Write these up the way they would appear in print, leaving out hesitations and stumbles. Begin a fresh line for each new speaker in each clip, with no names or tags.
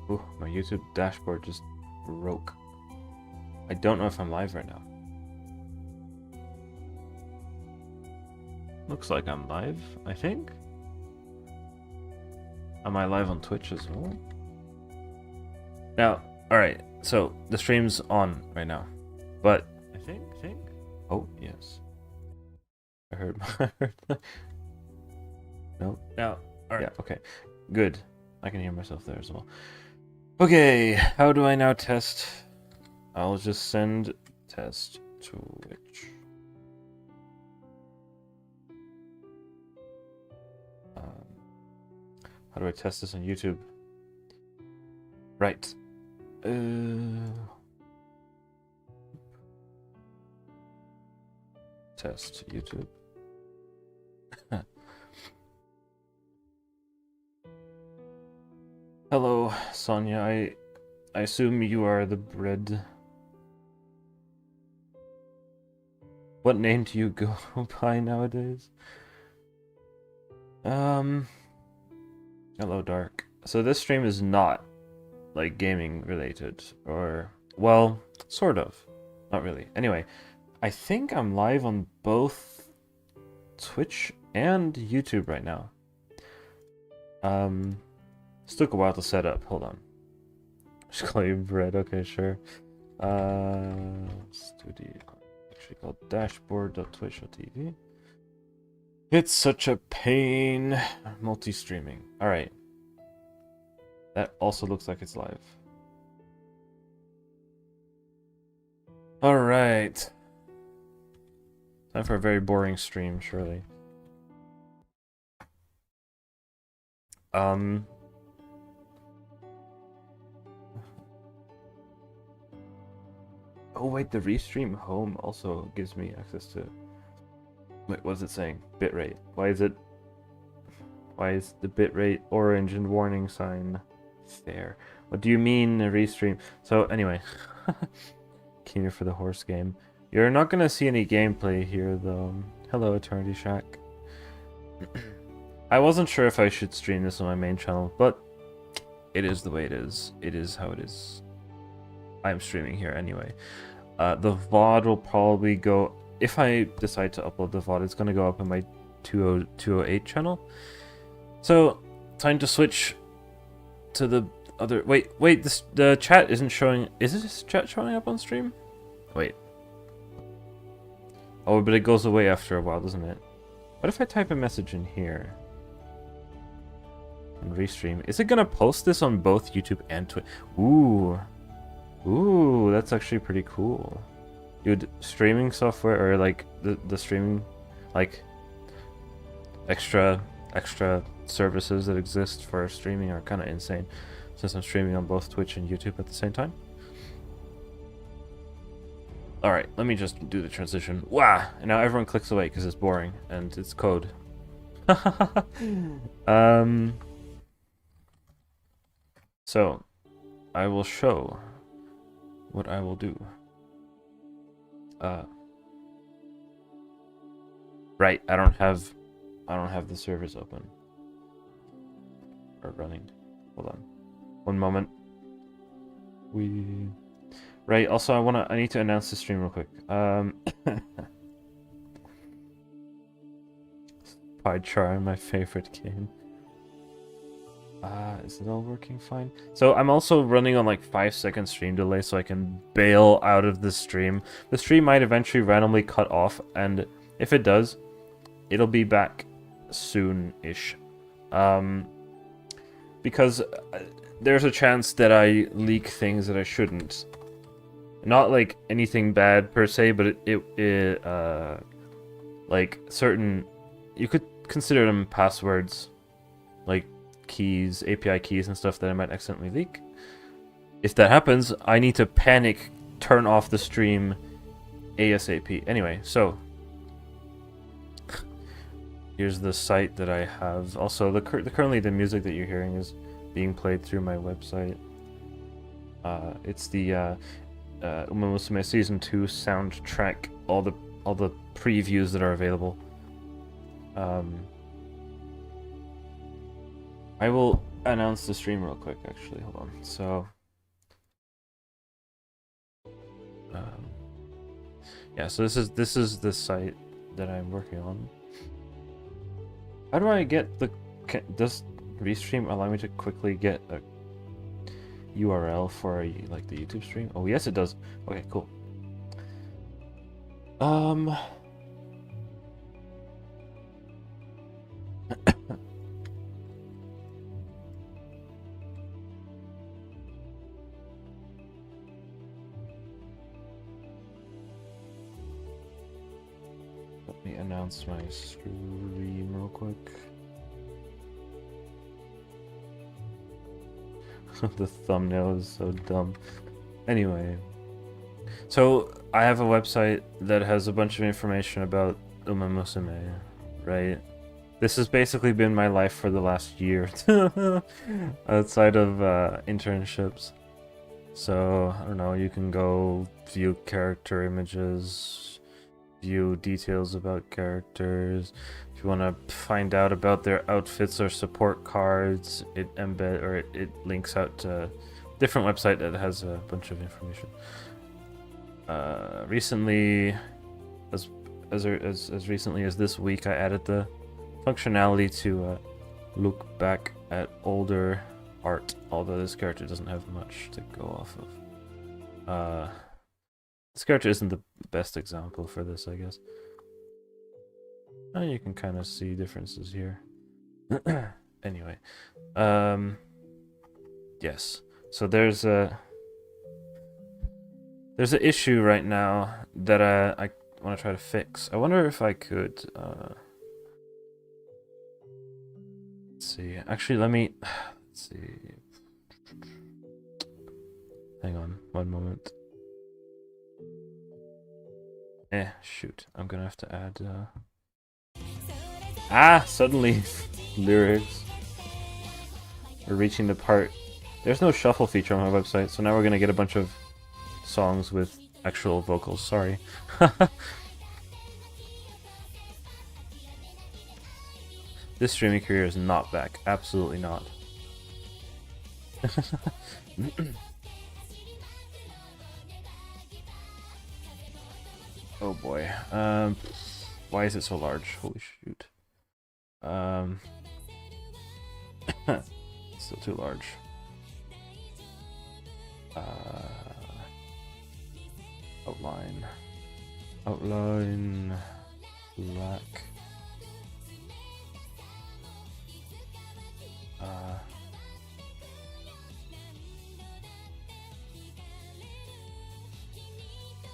Ooh, my YouTube dashboard just broke. I don't know if I'm live right now. Looks like I'm live, I think. Am I live on Twitch as well? Now, alright, so the stream's on right now. But I think. Oh, yes. I heard no. Now, alright. Yeah, okay. Good. I can hear myself there as well. Okay, how do I now test? I'll just send test to Twitch. How do I test this on YouTube? Right. Test YouTube. Hello, Sonia. I assume you are the bread. What name do you go by nowadays? Hello, Dark. So this stream is not like gaming related, or well, sort of. Not really. Anyway, I think I'm live on both Twitch and YouTube right now. This took a while to set up. Hold on. Just call you bread. Okay, sure. Studio. Actually called dashboard.twitch.tv. It's such a pain. Multi-streaming. Alright. That also looks like it's live. Alright. Time for a very boring stream, surely. Oh wait, the restream home also gives me access to... Wait, what is it saying? Bitrate. Why is the bitrate orange and warning sign there? What do you mean a restream? So anyway, keener for the horse game. You're not gonna see any gameplay here though. Hello, Eternity Shack. I wasn't sure if I should stream this on my main channel, but it is the way it is. It is how it is. I'm streaming here anyway. The VOD will probably go... If I decide to upload the VOD, it's going to go up on my 208 channel. So, time to switch to the other... Wait, the chat isn't showing... Is this chat showing up on stream? Wait. Oh, but it goes away after a while, doesn't it? What if I type a message in here? And restream. Is it going to post this on both YouTube and Twitch? Ooh. Ooh, that's actually pretty cool. Dude, streaming software, or like the streaming, like extra services that exist for streaming are kind of insane, since I'm streaming on both Twitch and YouTube at the same time. Alright, let me just do the transition. Wow! And now everyone clicks away because it's boring, and it's code. So, I will show what I will do. Right, I don't have the servers open or running. Hold on, one moment. Right. Also, I need to announce the stream real quick. Pie Char, my favorite game. Is it all working fine? So I'm also running on like 5-second stream delay, so I can bail out of the stream. The stream might eventually randomly cut off, and if it does, it'll be back soon-ish. Because there's a chance that I leak things that I shouldn't. Not like anything bad per se, but like certain, you could consider them passwords, like keys, API keys and stuff that I might accidentally leak. If that happens, I need to panic, turn off the stream ASAP. Anyway, so here's the site that I have. Also, currently the music that you're hearing is being played through my website. It's the Musume Season 2 soundtrack, all the previews that are available. I will announce the stream real quick. Actually, hold on. So, yeah. So this is the site that I'm working on. How do I get the? Does Restream allow me to quickly get a URL for like the YouTube stream? Oh yes, it does. Okay, cool. Let me announce my stream real quick. The thumbnail is so dumb. Anyway, so I have a website that has a bunch of information about Musume, right? This has basically been my life for the last year, outside of internships. So, I don't know, you can go view character images, view details about characters. If you want to find out about their outfits or support cards, it links out to a different website that has a bunch of information. Recently, as recently as this week, I added the functionality to look back at older art, although this character doesn't have much to go off of. This character isn't the best example for this, I guess. You can kind of see differences here. Anyway, yes. So there's an issue right now that I want to try to fix. I wonder if I could. Let's see. Actually, let's see. Hang on, one moment. Shoot. I'm gonna have to add. Suddenly, lyrics. We're reaching the part. There's no shuffle feature on my website, so now we're gonna get a bunch of songs with actual vocals. Sorry. This streaming career is not back. Absolutely not. Oh boy. Why is it so large? Holy shoot. Still too large. Outline. Outline. Black.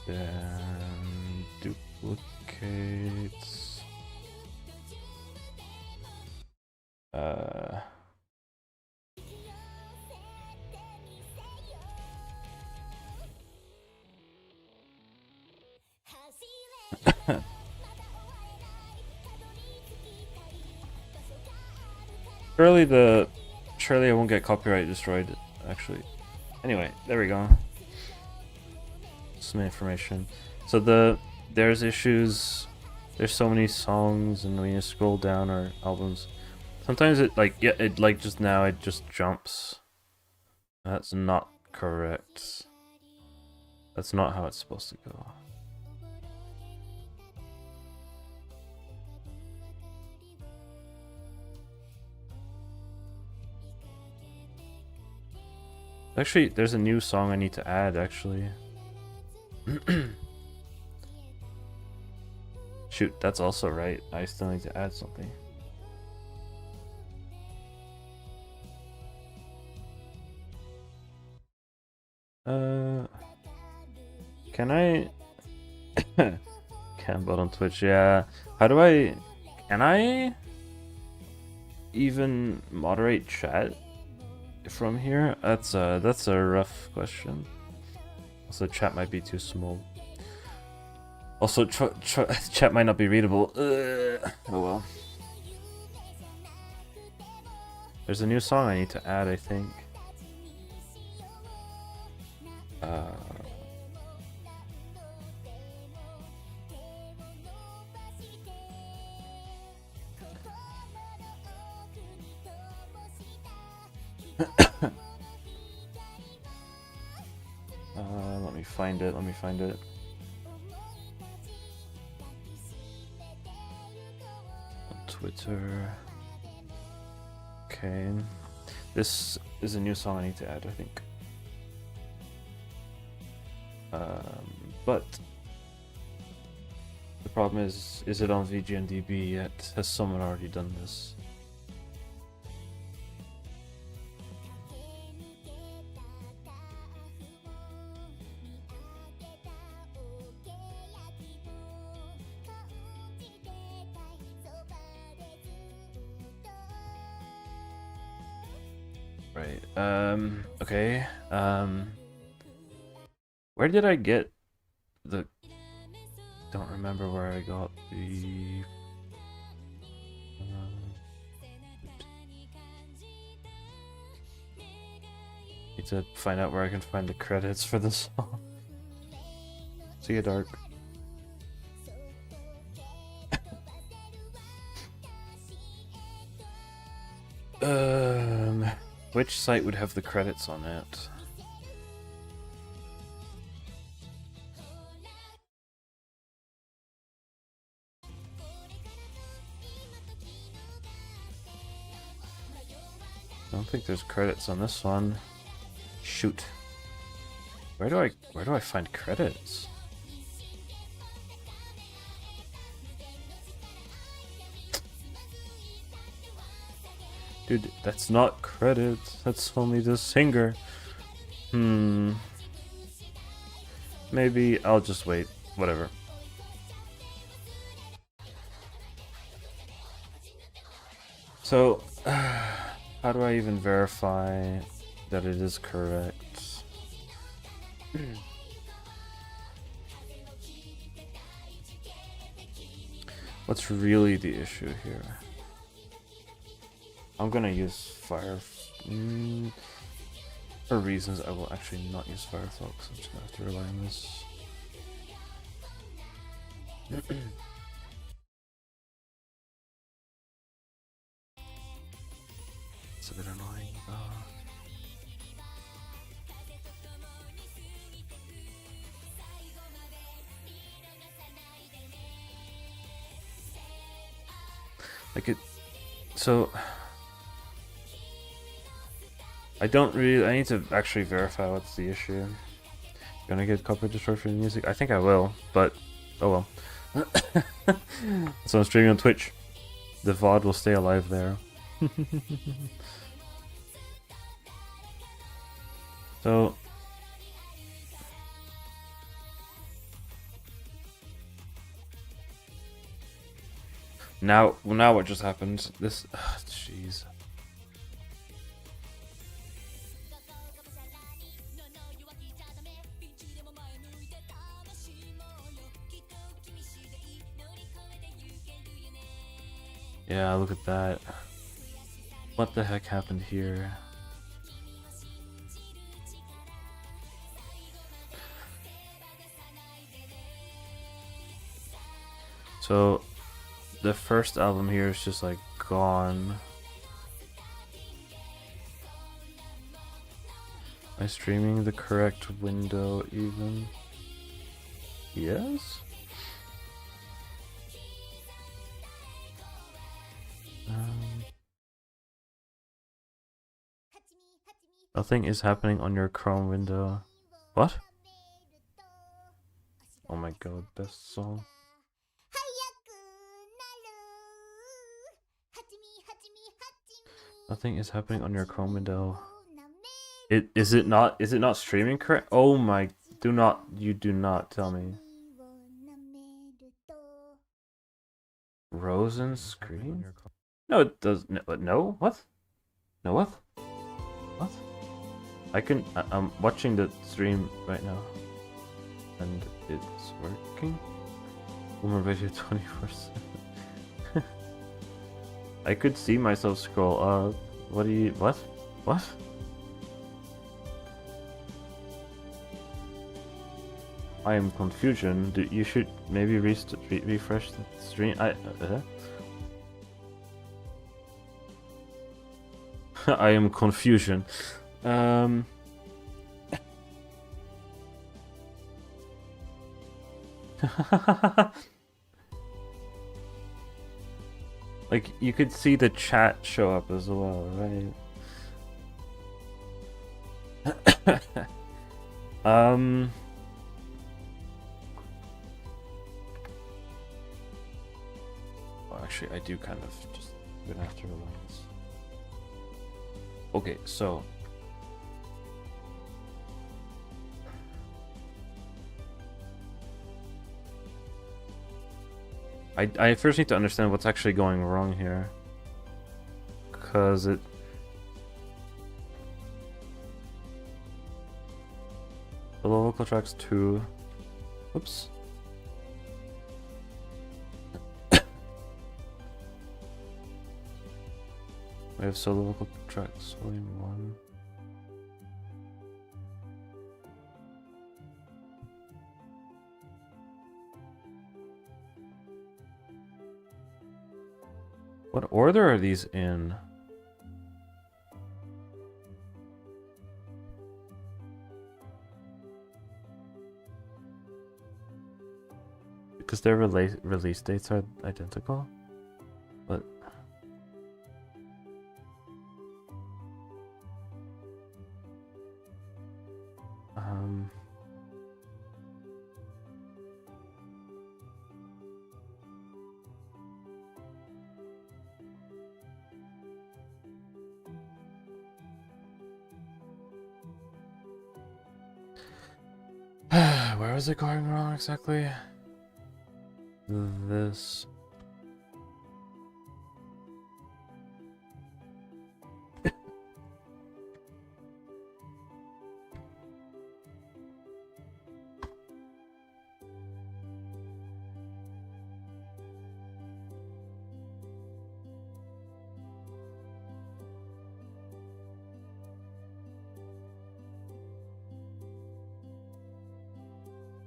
Then duplicates. Surely I won't get copyright destroyed, actually. Anyway, there we go. Some information. So there's issues. There's so many songs, and when you scroll down our albums, sometimes it just now it just jumps. That's not correct. That's not how it's supposed to go. Actually, there's a new song I need to add, actually. Shoot, that's also right. I still need to add something. Can I... Can bot on Twitch, yeah. Can I even moderate chat from here? That's a rough question. Also, chat might be too small. Also, chat might not be readable. Oh well. There's a new song I need to add, I think. Let me find it. Let me find it. On Twitter. Okay. This is a new song I need to add, I think. But the problem is it on VGMDB yet? Has someone already done this? Right. Okay. Where did I get the... Don't remember where I got the... Need to find out where I can find the credits for the song. See you, Dark. Which site would have the credits on it? I don't think there's credits on this one. Shoot. Where do I find credits? Dude, that's not credits. That's only the singer. Maybe I'll just wait. Whatever. So, how do I even verify that it is correct? What's really the issue here? I'm gonna use for reasons I will actually not use Firefox. I'm just gonna have to rely on this. It's a bit annoying. Like it, so I need to actually verify what's the issue. Gonna get copyright destroyed for the music? I think I will, but oh well. So I'm streaming on Twitch. The VOD will stay alive there. So now what just happened? This, jeez. Yeah, look at that. What the heck happened here? So the first album here is just like gone. Am I streaming the correct window even? Yes? Nothing is happening on your Chrome window. What? Oh my god, best song. Nothing is happening on your Chrome window. Is it not streaming correct? Oh my, you do not tell me. Rosen screen? No, it does. No, what? No, what? What? I'm watching the stream right now, and it's working. Boomer video 24/7. I could see myself scroll up. What? What? I am confusion. You should maybe refresh the stream. I am confusion. Like, you could see the chat show up as well, right? um... Well, actually, I do kind of just gonna have to relax. Okay, so... I first need to understand what's actually going wrong here. Because it... Below vocal tracks 2... Oops. We have solo vocal tracks, volume 1. What order are these in? Because their release dates are identical? But... Where was it going wrong exactly? This.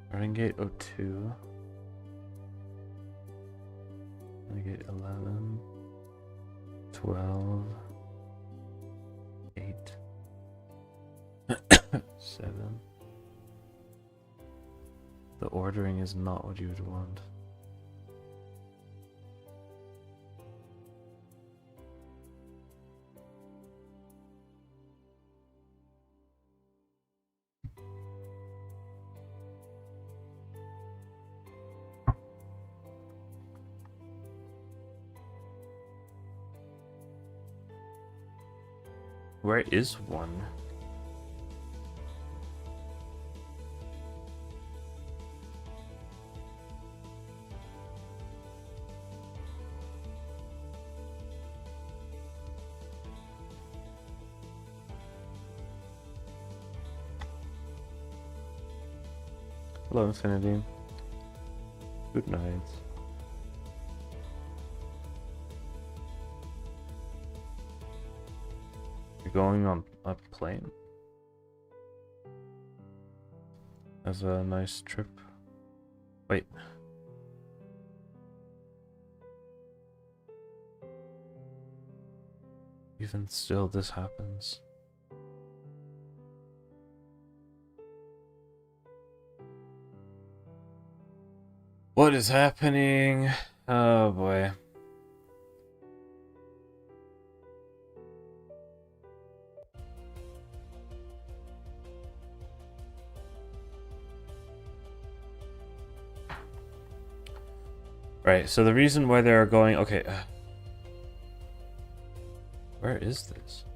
Starting gate 02. Gate 11. 12. 8. 7. The ordering is not what you would want. Where is one? Hello, Infinity. Good night. You're going on a plane? As a nice trip. Wait. Even still, this happens. What is happening? Oh boy. Right, so the reason why they are going... Okay. Where is this?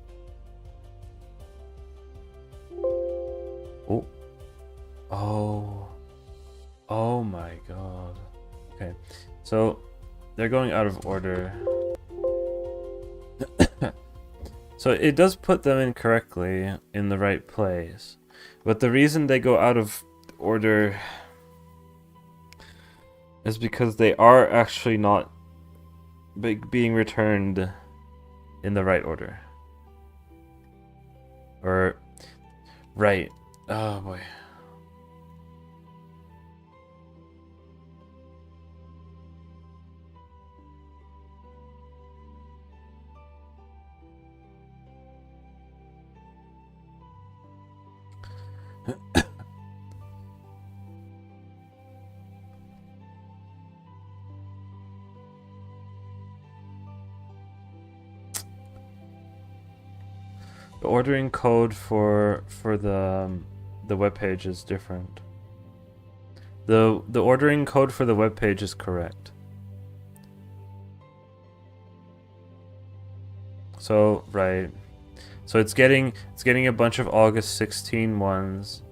Oh. Oh. Oh my god. Okay. So, they're going out of order. So it does put them in correctly in the right place. But the reason they go out of order is because they are actually not being returned in the right order. Or, right. Oh boy. The ordering code for the web page is different. The ordering code for the web page is correct. So right. So it's getting a bunch of August 16 ones,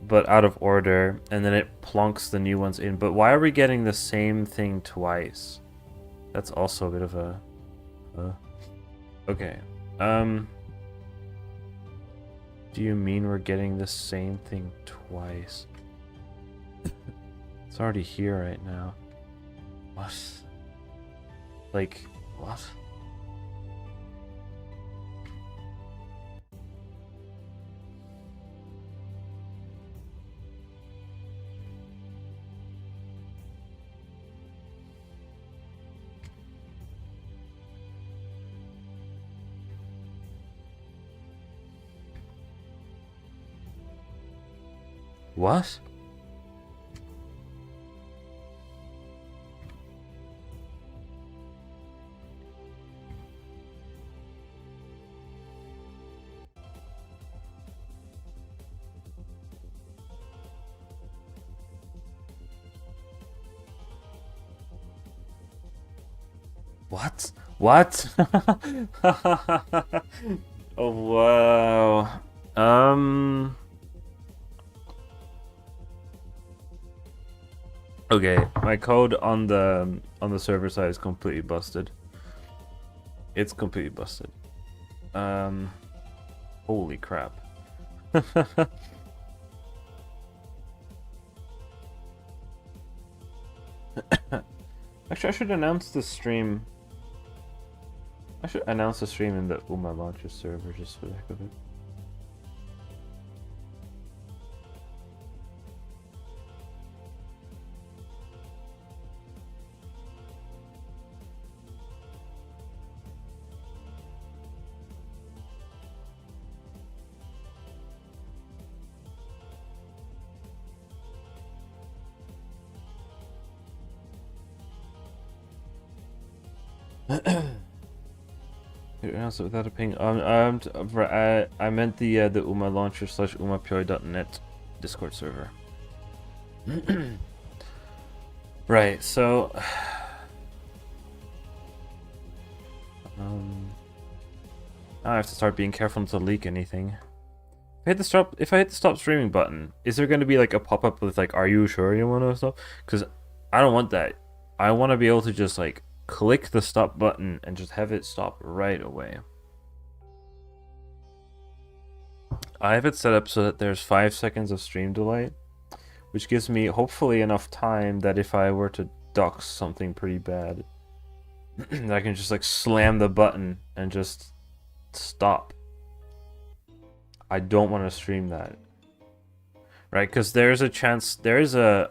but out of order, and then it plonks the new ones in. But why are we getting the same thing twice? That's also a bit of a... Okay. Do you mean we're getting the same thing twice? It's already here right now. What? Like, what? What? What? What? Oh wow. Okay, my code on the server side is completely busted. It's completely busted. Holy crap. Actually, I should announce the stream. I should announce the stream in the Uma Launcher server just for the heck of it. Announce it without a ping. I meant the Uma Launcher / umapyoi.net Discord server. Right. So, now I have to start being careful not to leak anything. If I hit the stop streaming button, is there going to be like a pop up with like, "Are you sure you want to stop?" Because I don't want that. I want to be able to just like click the stop button and just have it stop right away. I have it set up so that there's 5 seconds of stream delay, which gives me hopefully enough time that if I were to dox something pretty bad, I can just like slam the button and just stop. I don't want to stream that. Right, because there's a chance, there's a...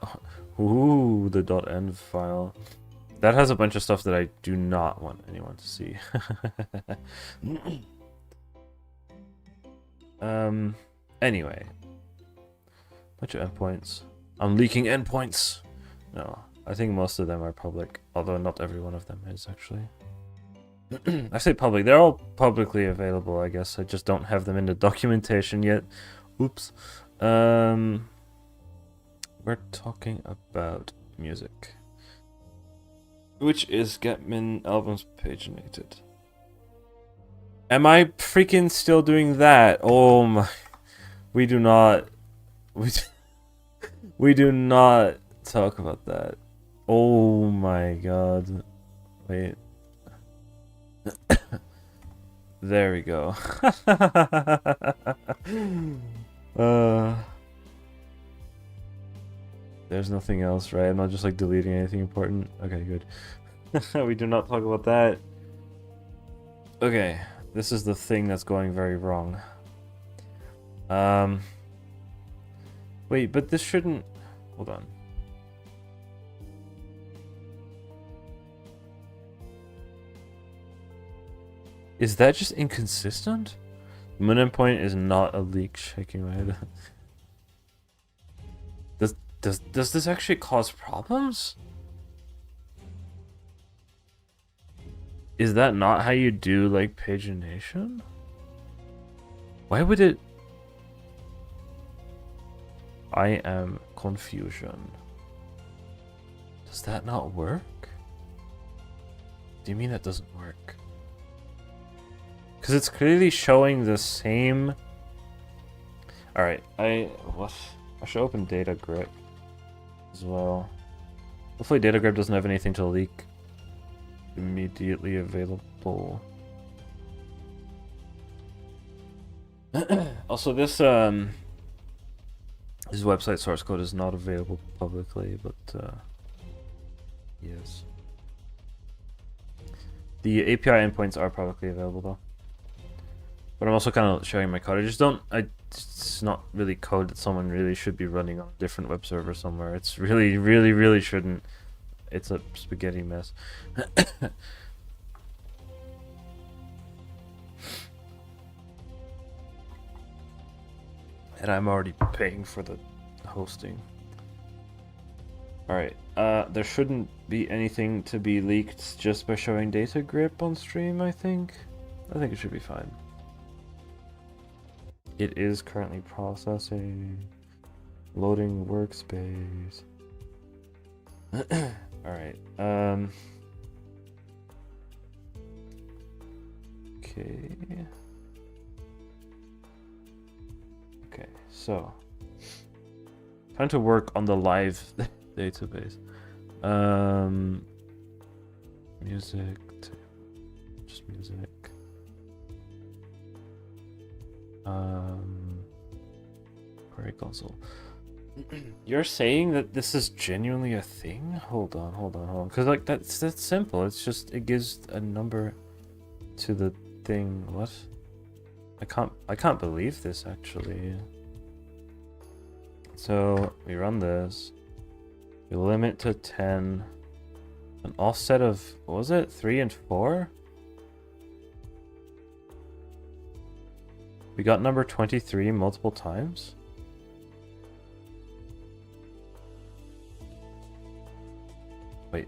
Ooh, the .env file. That has a bunch of stuff that I do not want anyone to see. Anyway. Bunch of endpoints. I'm leaking endpoints! No, I think most of them are public, although not every one of them is, actually. I say public, they're all publicly available, I guess. I just don't have them in the documentation yet. Oops. We're talking about music. Which is Getmin albums paginated. Am I freaking still doing that? Oh my... We do not... We do not talk about that. Oh my god. Wait. There we go. There's nothing else, right? I'm not just like deleting anything important. Okay, good. We do not talk about that. Okay, this is the thing that's going very wrong. Wait, but this shouldn't... Hold on. Is that just inconsistent? Moon endpoint is not a leak. Shaking my head. Does this actually cause problems? Is that not how you do like pagination? Why would it... I am confusion. Does that not work? Do you mean that doesn't work? Because it's clearly showing the same... Alright, what? I should open data grip as well. Hopefully data grip doesn't have anything to leak immediately available. Also, this website source code is not available publicly, but yes. The API endpoints are publicly available though. But I'm also kind of showing my code. It's not really code that someone really should be running on a different web server somewhere. It's really shouldn't. It's a spaghetti mess. And I'm already paying for the hosting. Alright, there shouldn't be anything to be leaked just by showing data grip on stream, I think. I think it should be fine. It is currently processing. Loading workspace. Alright, okay. Okay, so time to work on the live database. Music, just music. Query console. You're saying that this is genuinely a thing? Hold on. Because like that's simple. It's just it gives a number to the thing. What? I can't believe this actually. So we run this. We limit to 10. An offset of what was it? 3 and 4? We got number 23 multiple times. Wait.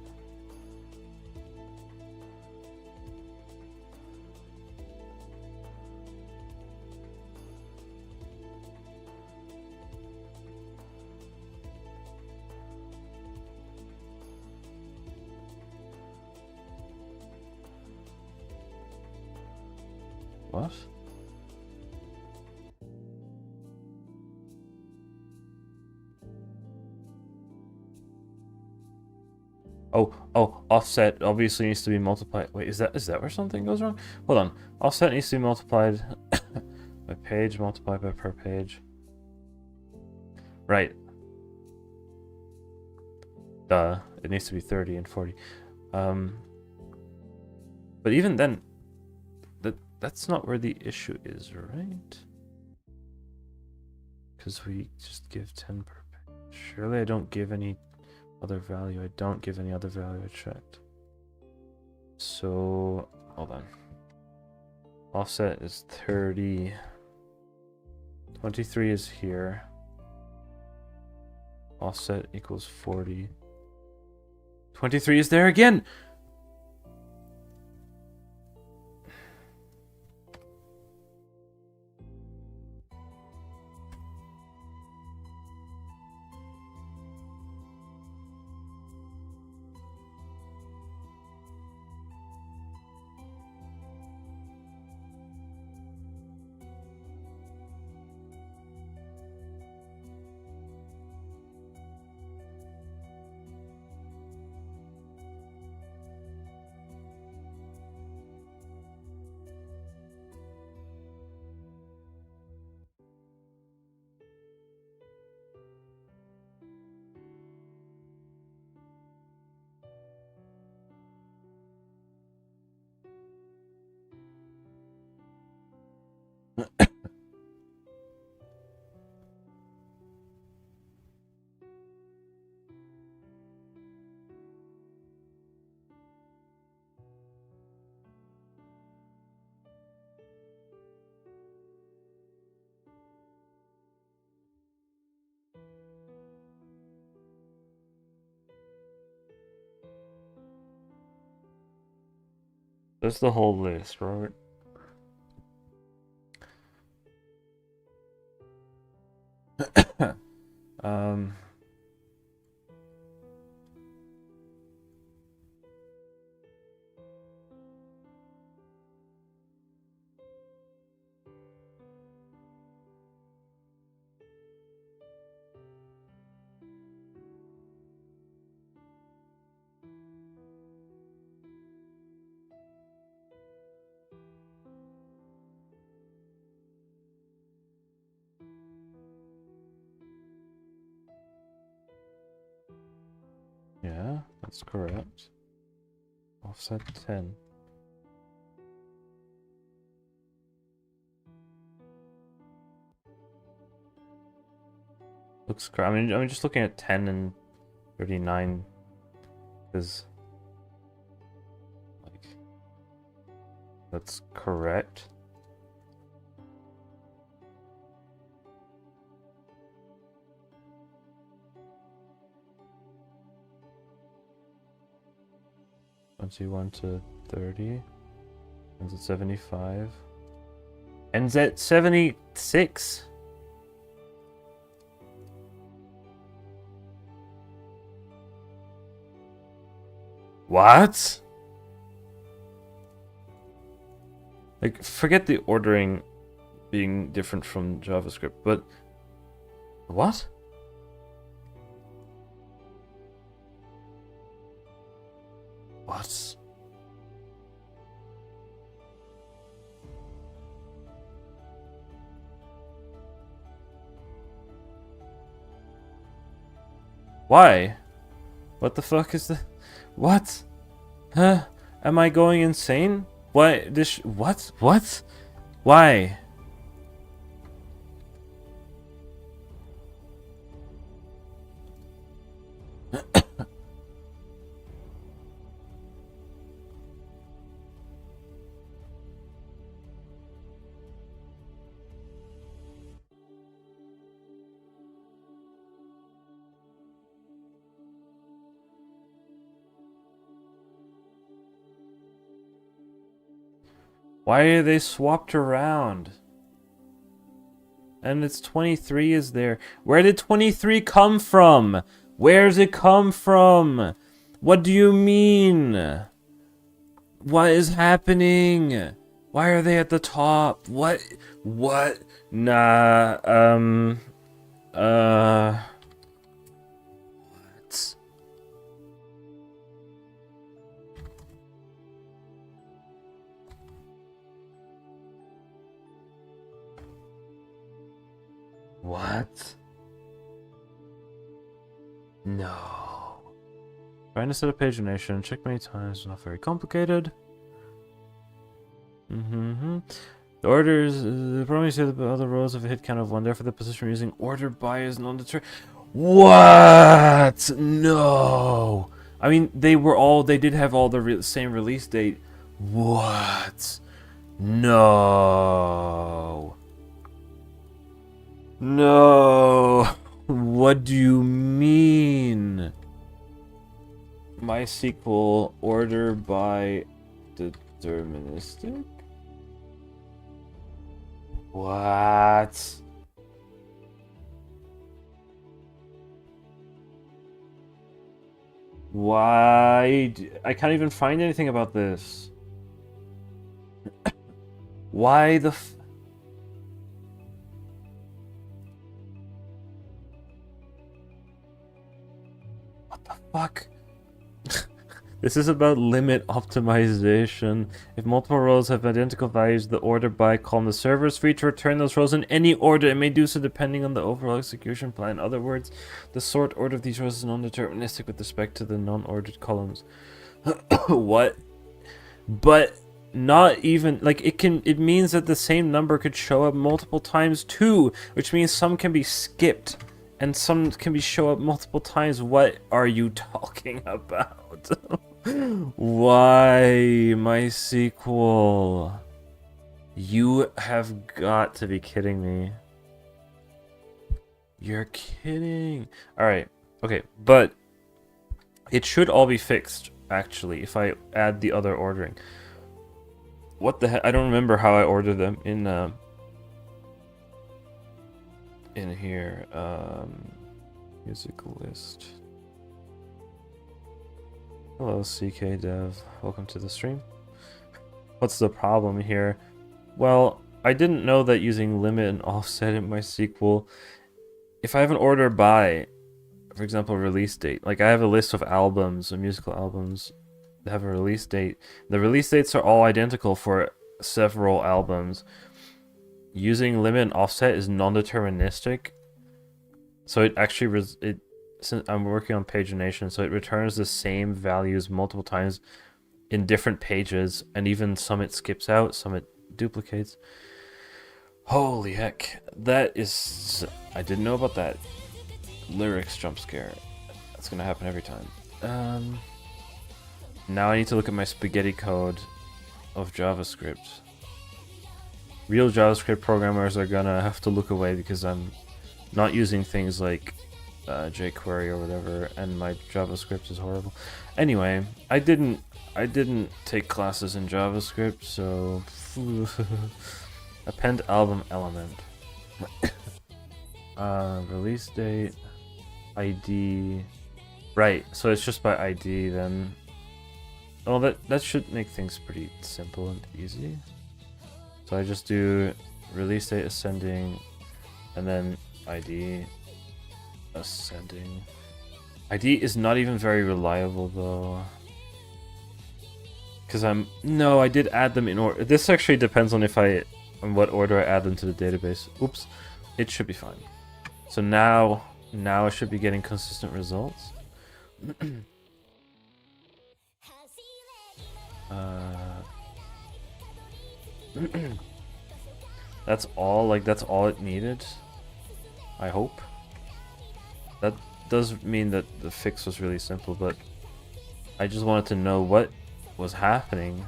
What? Oh, offset obviously needs to be multiplied. Wait, is that where something goes wrong? Hold on. Offset needs to be multiplied by page, multiplied by per page. Right. Duh. It needs to be 30 and 40. But even then, that's not where the issue is, right? Because we just give 10 per page. Surely I don't give any other value. I don't give any other value. I checked. So, hold on. Offset is 30. 23 is here. Offset equals 40. 23 is there again! That's the whole list, right? Um. Yeah, that's correct. Offset 10. Looks correct. I'm just looking at 10 and 39 because like that's correct. Once you 1 to 30, ends at 75, ends at 76. What? Like, forget the ordering being different from JavaScript, but what? What? Why? What the fuck is the... What? Huh? Am I going insane? What? This... What? What? Why? Why are they swapped around? And it's 23 is there. Where did 23 come from? Where's it come from? What do you mean? What is happening? Why are they at the top? What? What? Nah, what? What? No. Trying to set up pagination. Check many times. Not very complicated. The orders. The problem is that the other rows have a hit count of 1. Therefore, the position we're using order by is non-determined. What? No. I mean, they were all. They did have all the same release date. What? No. No. What do you mean? MySQL order by deterministic? What? Why? I can't even find anything about this. Why the What the fuck? This is about limit optimization. If multiple rows have identical values, the order by column, the server is free to return those rows in any order. It may do so depending on the overall execution plan. In other words, the sort order of these rows is non-deterministic with respect to the non-ordered columns. What? But not even like it means that the same number could show up multiple times too, which means some can be skipped and some can be show up multiple times. What are you talking about? Why MySQL? You have got to be kidding me. You're kidding. Alright, okay, but it should all be fixed, actually, if I add the other ordering. What the heck? I don't remember how I ordered them in here. Music list. Hello, CK Dev. Welcome to the stream. What's the problem here? Well, I didn't know that using limit and offset in MySQL, if I have an order by, for example, release date, like I have a list of albums, musical albums that have a release date. The release dates are all identical for several albums. Using limit and offset is non-deterministic, so it actually since I'm working on pagination, so it returns the same values multiple times in different pages, and even some it skips out, some it duplicates. Holy heck, that is... I didn't know about that. Lyrics jump scare. That's gonna happen every time. Now I need to look at my spaghetti code of JavaScript. Real JavaScript programmers are gonna have to look away because I'm not using things like jQuery or whatever, and my JavaScript is horrible. Anyway, I didn't take classes in JavaScript, so append album element. Release date, ID. Right, so it's just by ID then. Oh, that should make things pretty simple and easy. So I just do release date ascending, and then ID ascending. ID is not even very reliable though, because I did add them in order. This actually depends on on what order I add them to the database. Oops, it should be fine. So now I should be getting consistent results. That's all it needed, I hope. That does mean that the fix was really simple, but I just wanted to know what was happening.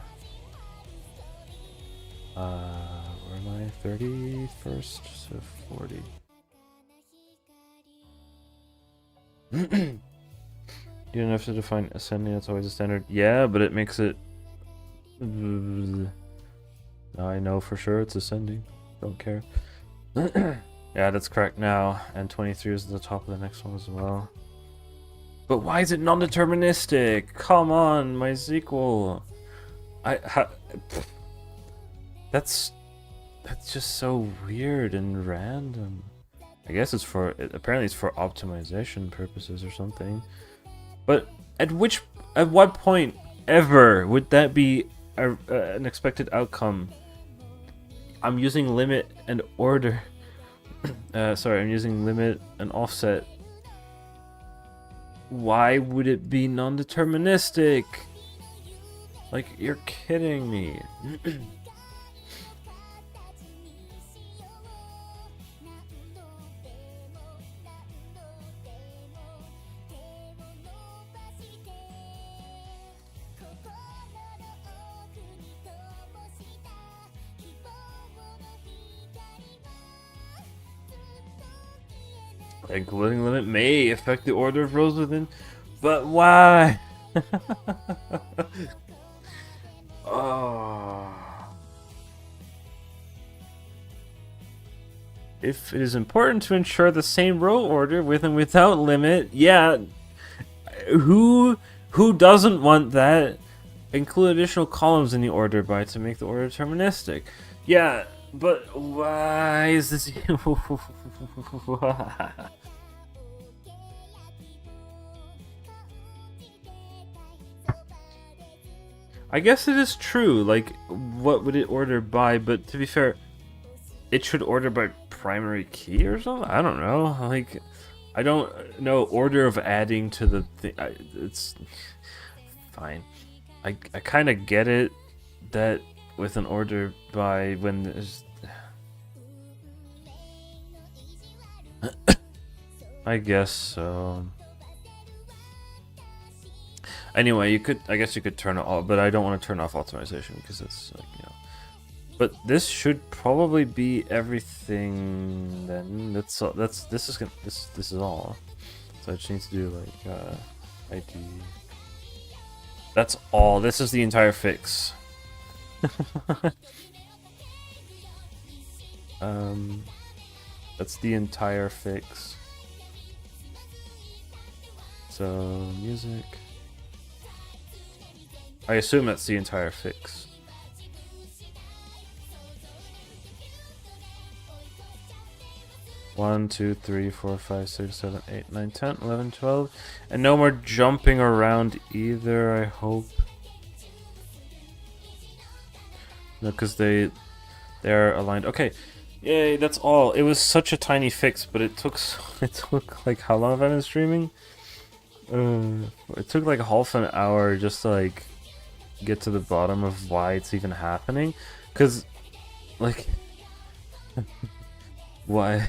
Where am I? 31st to 40. You don't have to define ascending, that's always a standard. Yeah, but it makes it... Now I know for sure it's ascending. Don't care. Yeah, that's correct now. And 23 is the top of the next one as well. But why is it non-deterministic? Come on, MySQL. That's just so weird and random. I guess it's apparently it's for optimization purposes or something. But at what point ever would that be an expected outcome? I'm using limit and order. Sorry, I'm using limit and offset. Why would it be non-deterministic? Like, you're kidding me. Including limit may affect the order of rows within, but why? Oh. If it is important to ensure the same row order with and without limit, yeah. Who doesn't want that? Include additional columns in the order by to make the order deterministic. Yeah, but why is this? I guess it is true, like, what would it order by, but to be fair, it should order by primary key or something? I don't know, like, I don't know order of adding to the thing, it's fine. I kind of get it, that with an order by when there's... I guess so. Anyway, I guess you could turn it off, but I don't want to turn off optimization because it's like, you know. But this should probably be everything then. This is all. So I just need to do like ID. That's all. This is the entire fix. That's the entire fix. So, music. I assume that's the entire fix. One, 2, 3, 4, 5, 6, 7, 8, 9, 10, 11, 12. And no more jumping around either, I hope. No, because they're aligned. Okay, yay, that's all. It was such a tiny fix, but it took like, how long have I been streaming? It took like half an hour just to like get to the bottom of why it's even happening. Cause like why?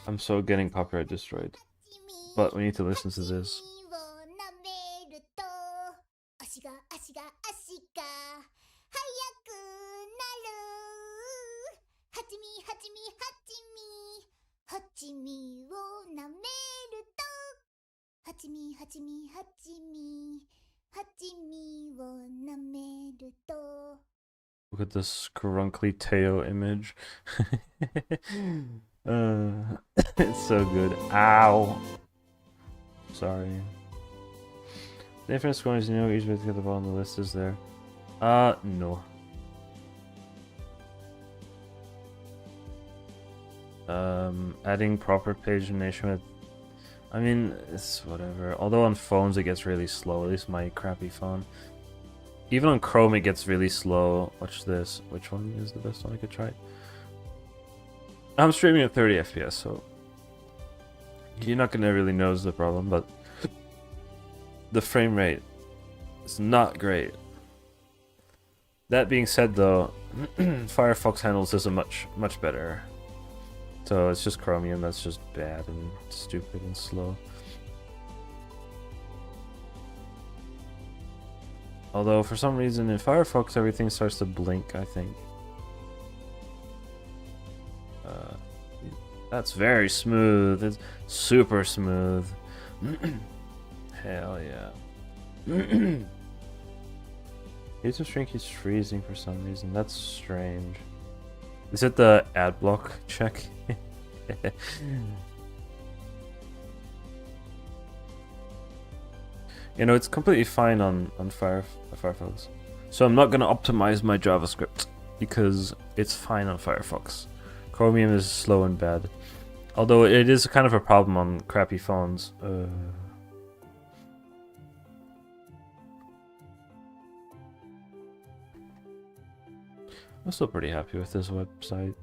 I'm so getting copyright destroyed. But we need to listen to this.
はちみはちみはちみはちみを舐めると
Look at this scrunkly tail image. It's so good. Ow. Sorry. The infinite scoring is no each way to get the ball on the list is there. No. Adding proper pagination with, I mean, it's whatever. Although on phones it gets really slow, at least my crappy phone. Even on Chrome it gets really slow. Watch this. Which one is the best one I could try? I'm streaming at 30 FPS, so you're not gonna really notice the problem, but the frame rate is not great. That being said though, Firefox handles this much better. So it's just Chromium that's just bad and stupid and slow. Although for some reason in Firefox everything starts to blink, I think. That's very smooth. It's super smooth. Hell yeah. User string keeps freezing for some reason. That's strange. Is it the ad block check? You know, it's completely fine on Firefox. So I'm not going to optimize my JavaScript because it's fine on Firefox. Chromium is slow and bad. Although it is kind of a problem on crappy phones. I'm still pretty happy with this website.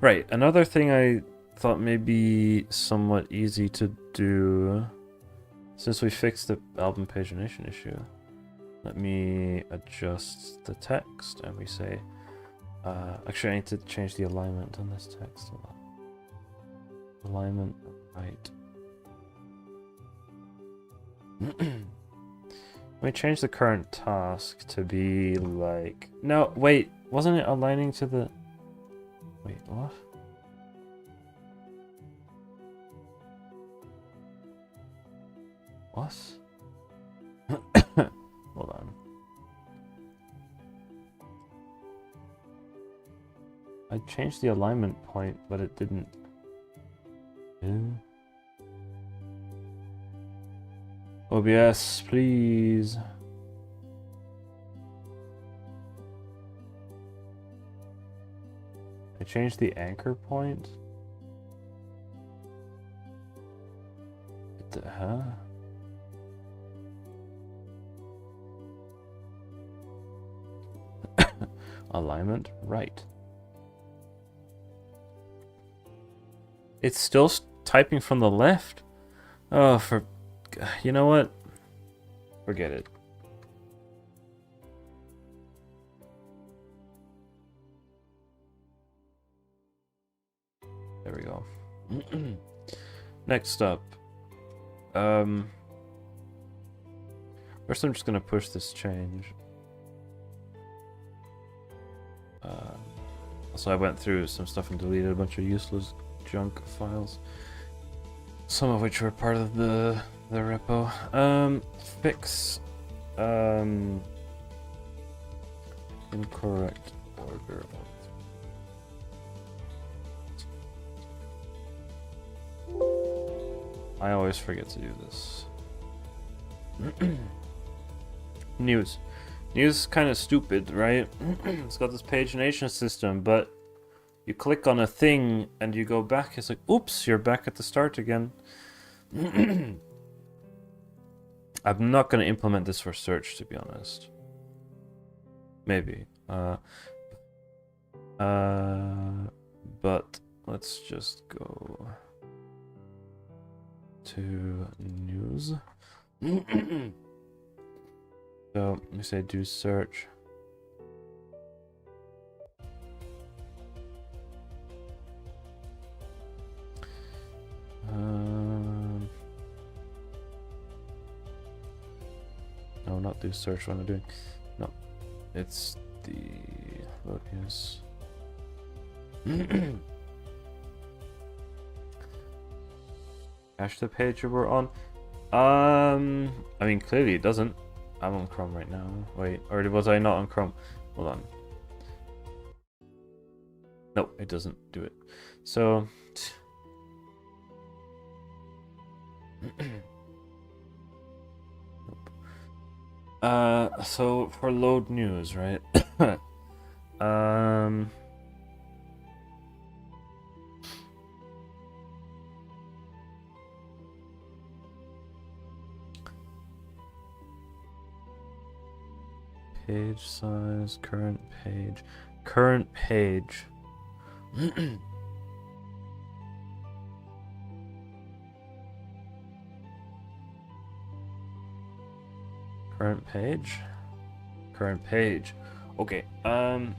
Right, another thing I thought may be somewhat easy to do, since we fixed the album pagination issue. Let me adjust the text and we say, actually I need to change the alignment on this text. Alignment right. Let me change the current task to be like... No, wait, wasn't it aligning to the... Wait, what? What? Hold on. I changed the alignment point, but it didn't. OBS, please. I changed the anchor point. Huh? Alignment right. It's still typing from the left? Oh, for... You know what? Forget it. There we go. Next up. First I'm just gonna push this change. So I went through some stuff and deleted a bunch of useless junk files. Some of which were part of the repo. Fix. Incorrect order. I always forget to do this. News. News is kind of stupid, right? It's got this pagination system, but you click on a thing and you go back. It's like, oops, you're back at the start again. I'm not going to implement this for search, to be honest. Maybe. But let's just go to news. So let me say do search. No, not do search. What am I doing? No, it's the load news. Cache the page we're on. I mean, clearly it doesn't. I'm on Chrome right now. Wait, or was I not on Chrome? Hold on. No, it doesn't do it. So. So for load news, right? Page size, current page. Current page. Current page? Current page. Okay, fine.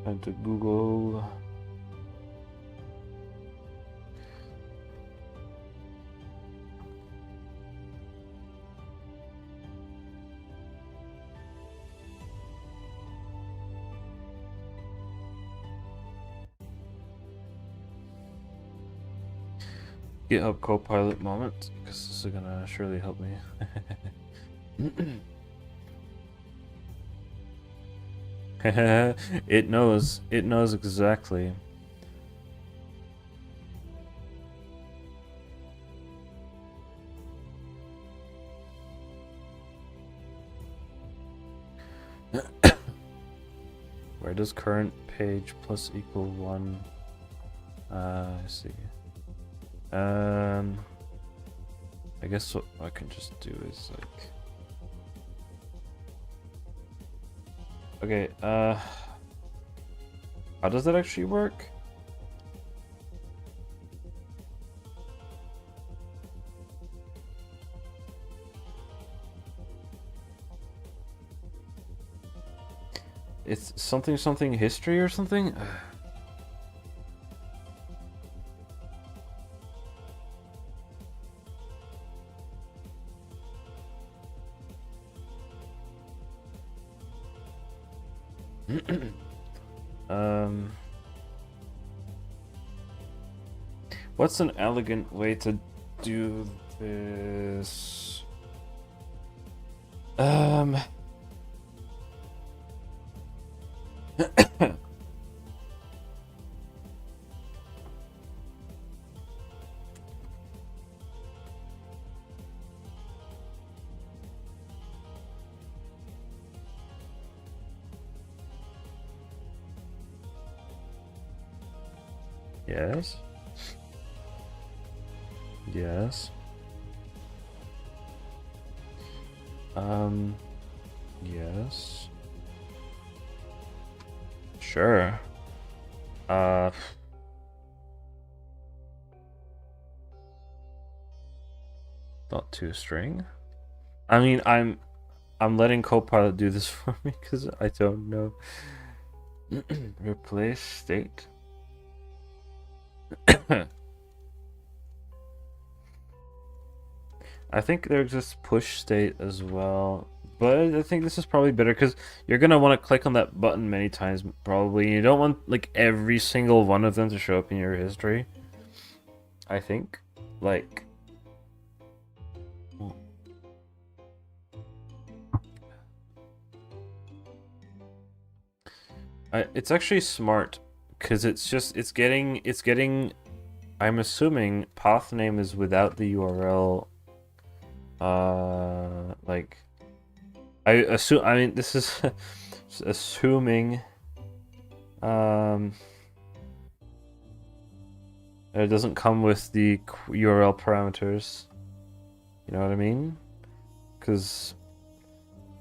Time to Google. GitHub Copilot moment, because this is gonna surely help me. It knows exactly. Where does current page plus equal 1? I see. I guess what I can just do is like, okay, how does that actually work? It's something history or something? What's an elegant way to do this? Yes. Yes. Yes. Sure. Not toString. I mean, I'm letting Copilot do this for me because I don't know. Replace state. I think there exists push state as well, but I think this is probably better because you're gonna want to click on that button many times probably. You don't want like every single one of them to show up in your history. I think, like, it's actually smart because it's getting. I'm assuming path name is without the URL. Like I assume. I mean, this is assuming. Um, it doesn't come with the URL parameters. You know what I mean? Because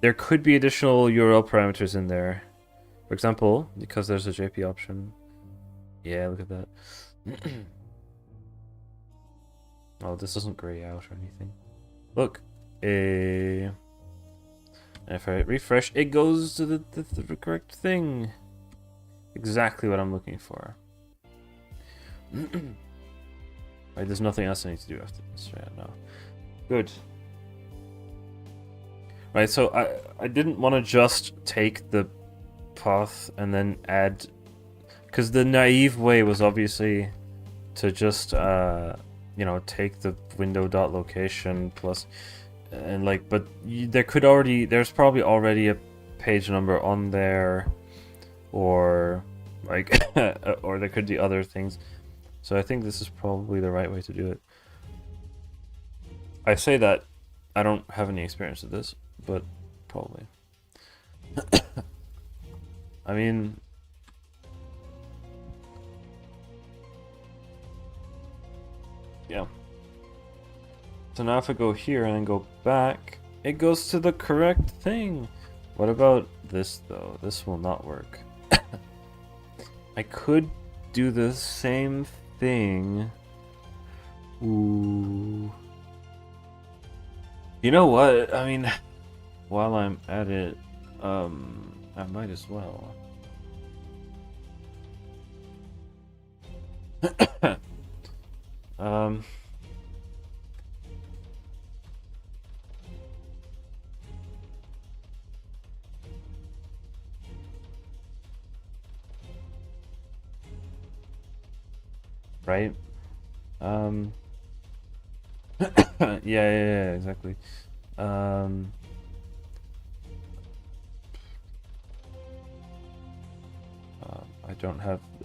there could be additional URL parameters in there. For example, because there's a JP option. Yeah, look at that. Oh, this doesn't gray out or anything. Look. And if I refresh, it goes to the correct thing. Exactly what I'm looking for. Right, there's nothing else I need to do after this right now. Good. Right, so I didn't want to just take the path and then add, because the naive way was obviously to just take the window dot location plus, and like, but there's probably already a page number on there, or like or there could be other things. So I think this is probably the right way to do it. I say that I don't have any experience with this, but probably. I mean, yeah. So now if I go here and then go back, it goes to the correct thing. What about this though? This will not work. I could do the same thing. Ooh. You know what? I mean, while I'm at it, I might as well. um. Right? Yeah, exactly.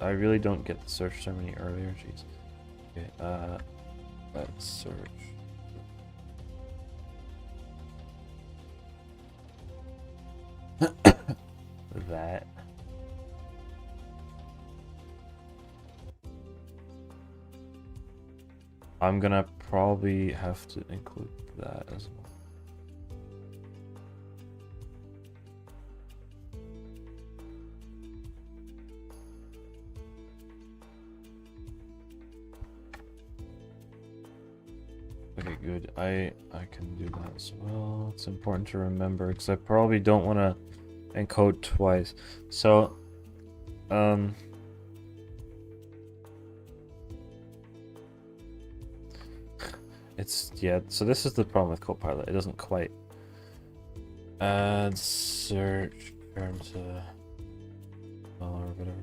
I really don't get the search term any earlier. Jeez. Okay, let's search. That. I'm gonna probably have to include that as well. Okay, good. I can do that as well. It's important to remember because I probably don't want to encode twice. So, so this is the problem with Copilot. It doesn't quite add search term to or whatever.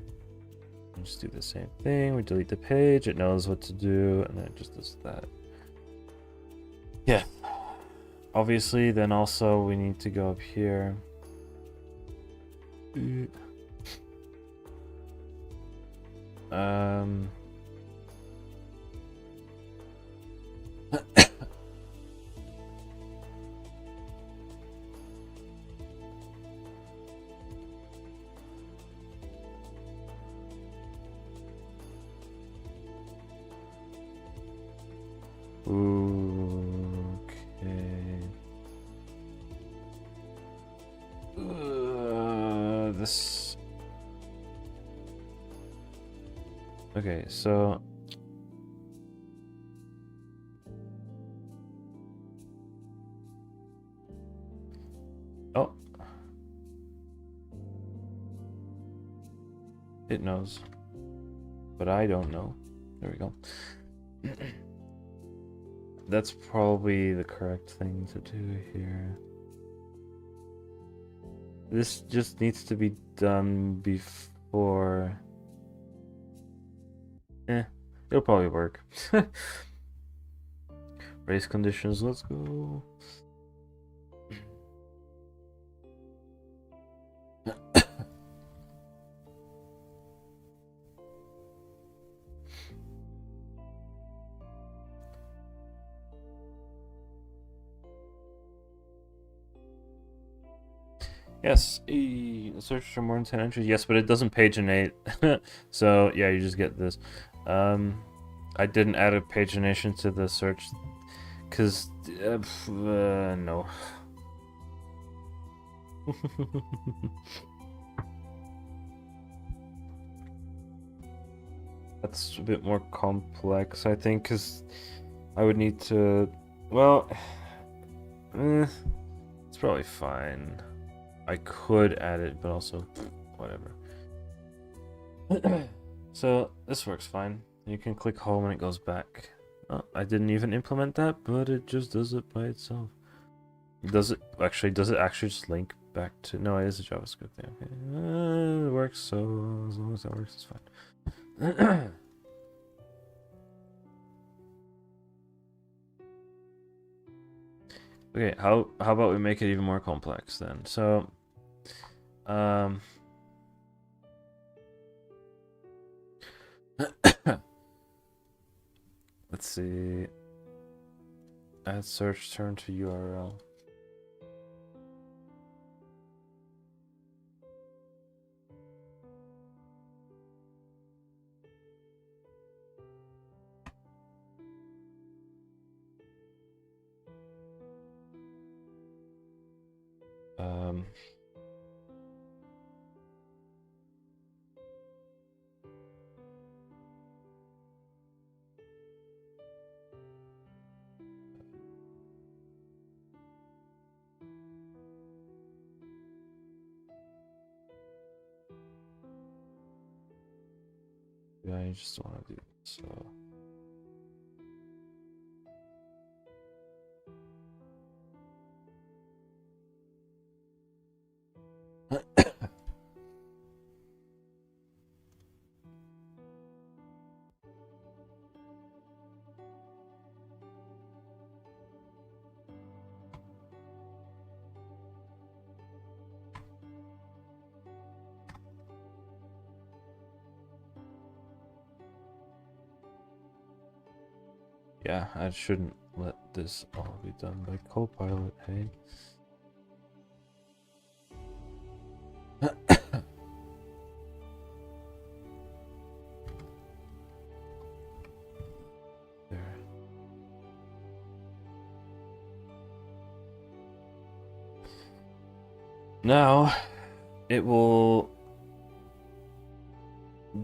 Just do the same thing. We delete the page. It knows what to do, and then it just does that. Yeah. Obviously, then also we need to go up here. Okay. This. Okay, so. Oh. It knows. But I don't know. There we go. That's probably the correct thing to do here. This just needs to be done before... it'll probably work. Race conditions, let's go. Yes, search for more than 10 entries. Yes, but it doesn't paginate. So, yeah, you just get this. I didn't add a pagination to the search because, no. That's a bit more complex, I think, because I would need to, well, it's probably fine. I could add it, but also, whatever. So, this works fine. You can click home and it goes back. Oh, I didn't even implement that, but it just does it by itself. Does it actually just link back to... No, it is a JavaScript thing. Okay. It works, so as long as that works, it's fine. Okay, how about we make it even more complex then? So, let's see. Add search term to URL. Yeah, I just want to do this. So. Yeah, I shouldn't let this all be done by Copilot, hey? There. Now, it will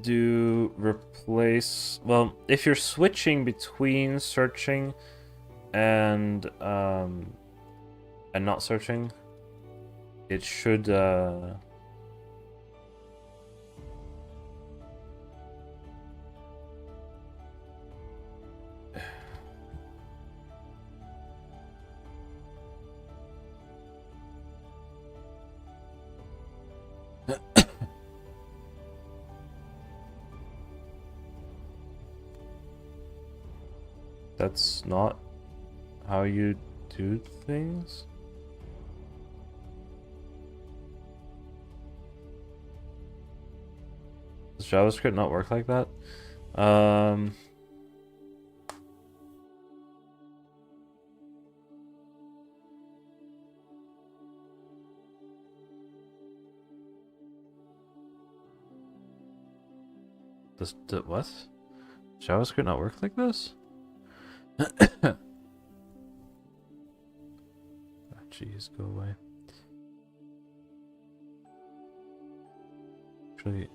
do replace... Well, if you're switching between searching and not searching, it should that's not how you do things. Does JavaScript not work like that? Does what? JavaScript not work like this? Jeez, go away. Actually,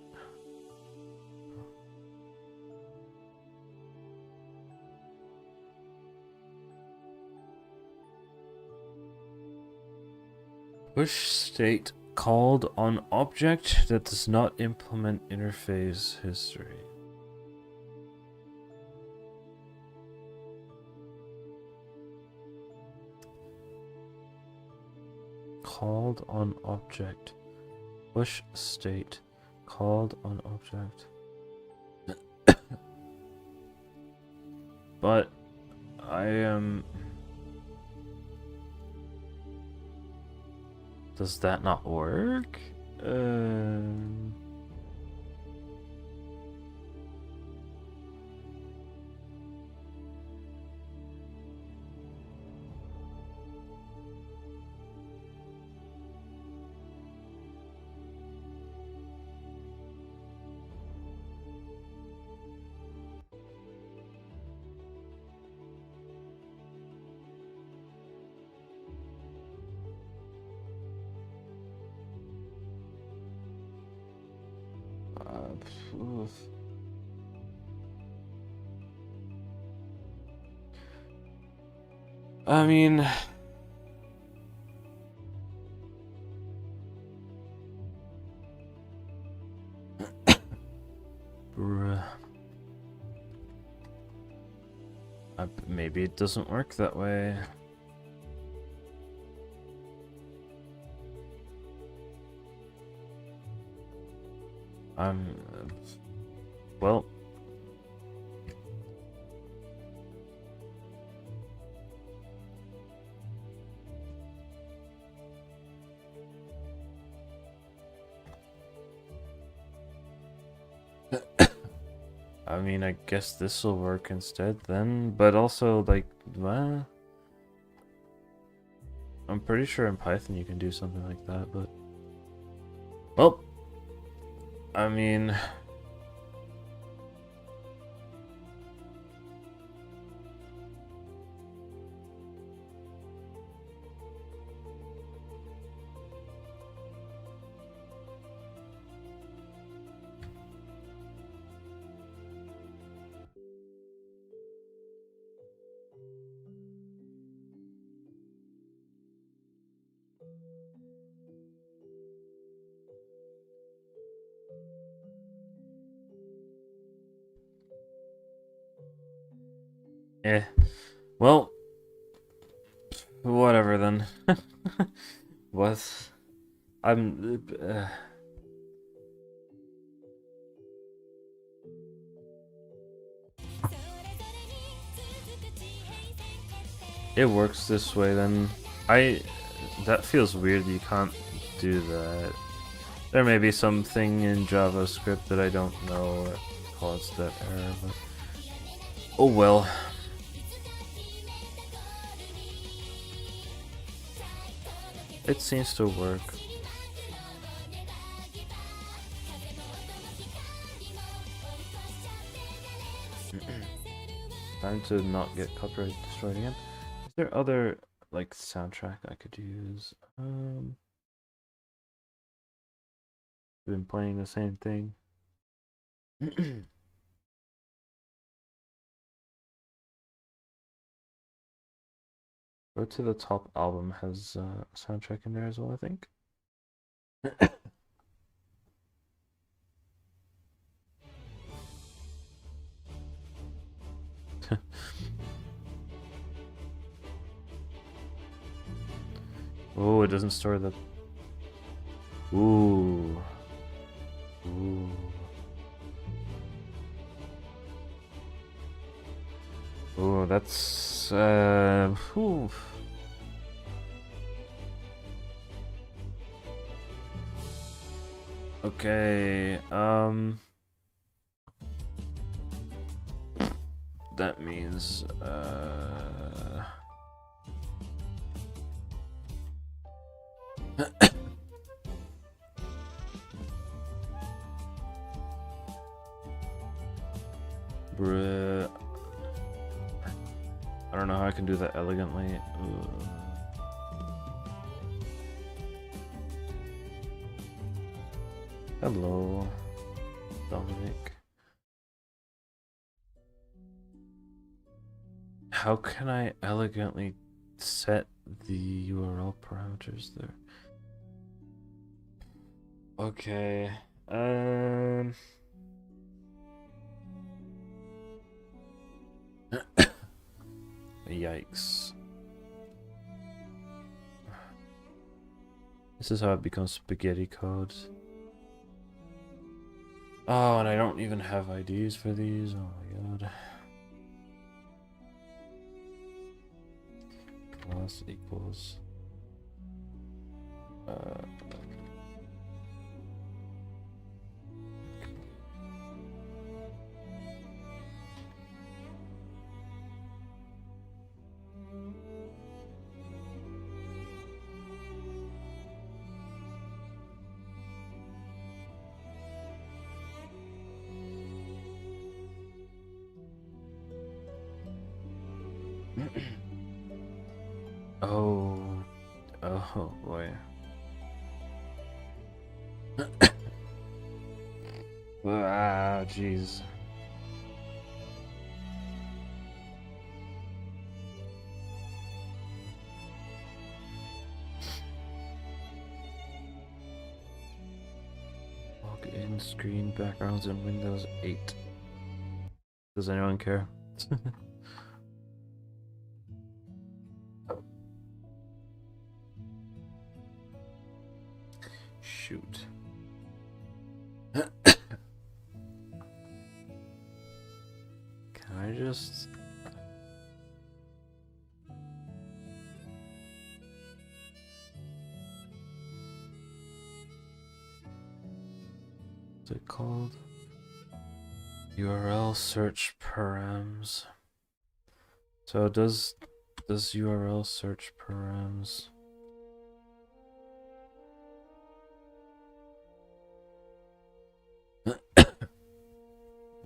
push state Called on object that does not implement interface history. Called on object. Push state. Called on object. But I am... Does that not work? Oof. I mean... Bruh. Maybe it doesn't work that way. Well... I mean, I guess this will work instead then, but also, like, well, I'm pretty sure in Python you can do something like that, but... Well, I mean... Eh. Well, whatever then. What? I'm... It works this way then. That feels weird, you can't do that. There may be something in JavaScript that I don't know that caused that error, but... Oh well. It seems to work. Time to not get copyright destroyed again. Is there other, like, soundtrack I could use? Been playing the same thing. Go to the top album, has a soundtrack in there as well, I think. Oh, it doesn't store the... Ooh. Ooh. Oh, that's... Whew. Okay, that means, bruh. I don't know how I can do that elegantly. Hello, Dominic. How can I elegantly set the URL parameters there? Okay. Yikes. This is how it becomes spaghetti code. Oh, and I don't even have IDs for these. Oh my god. Class equals. Oh. Oh boy. Ah, jeez. Log in screen backgrounds in Windows 8. Does anyone care? Shoot. Can I just... What's it called? URL search params. So does URL search params?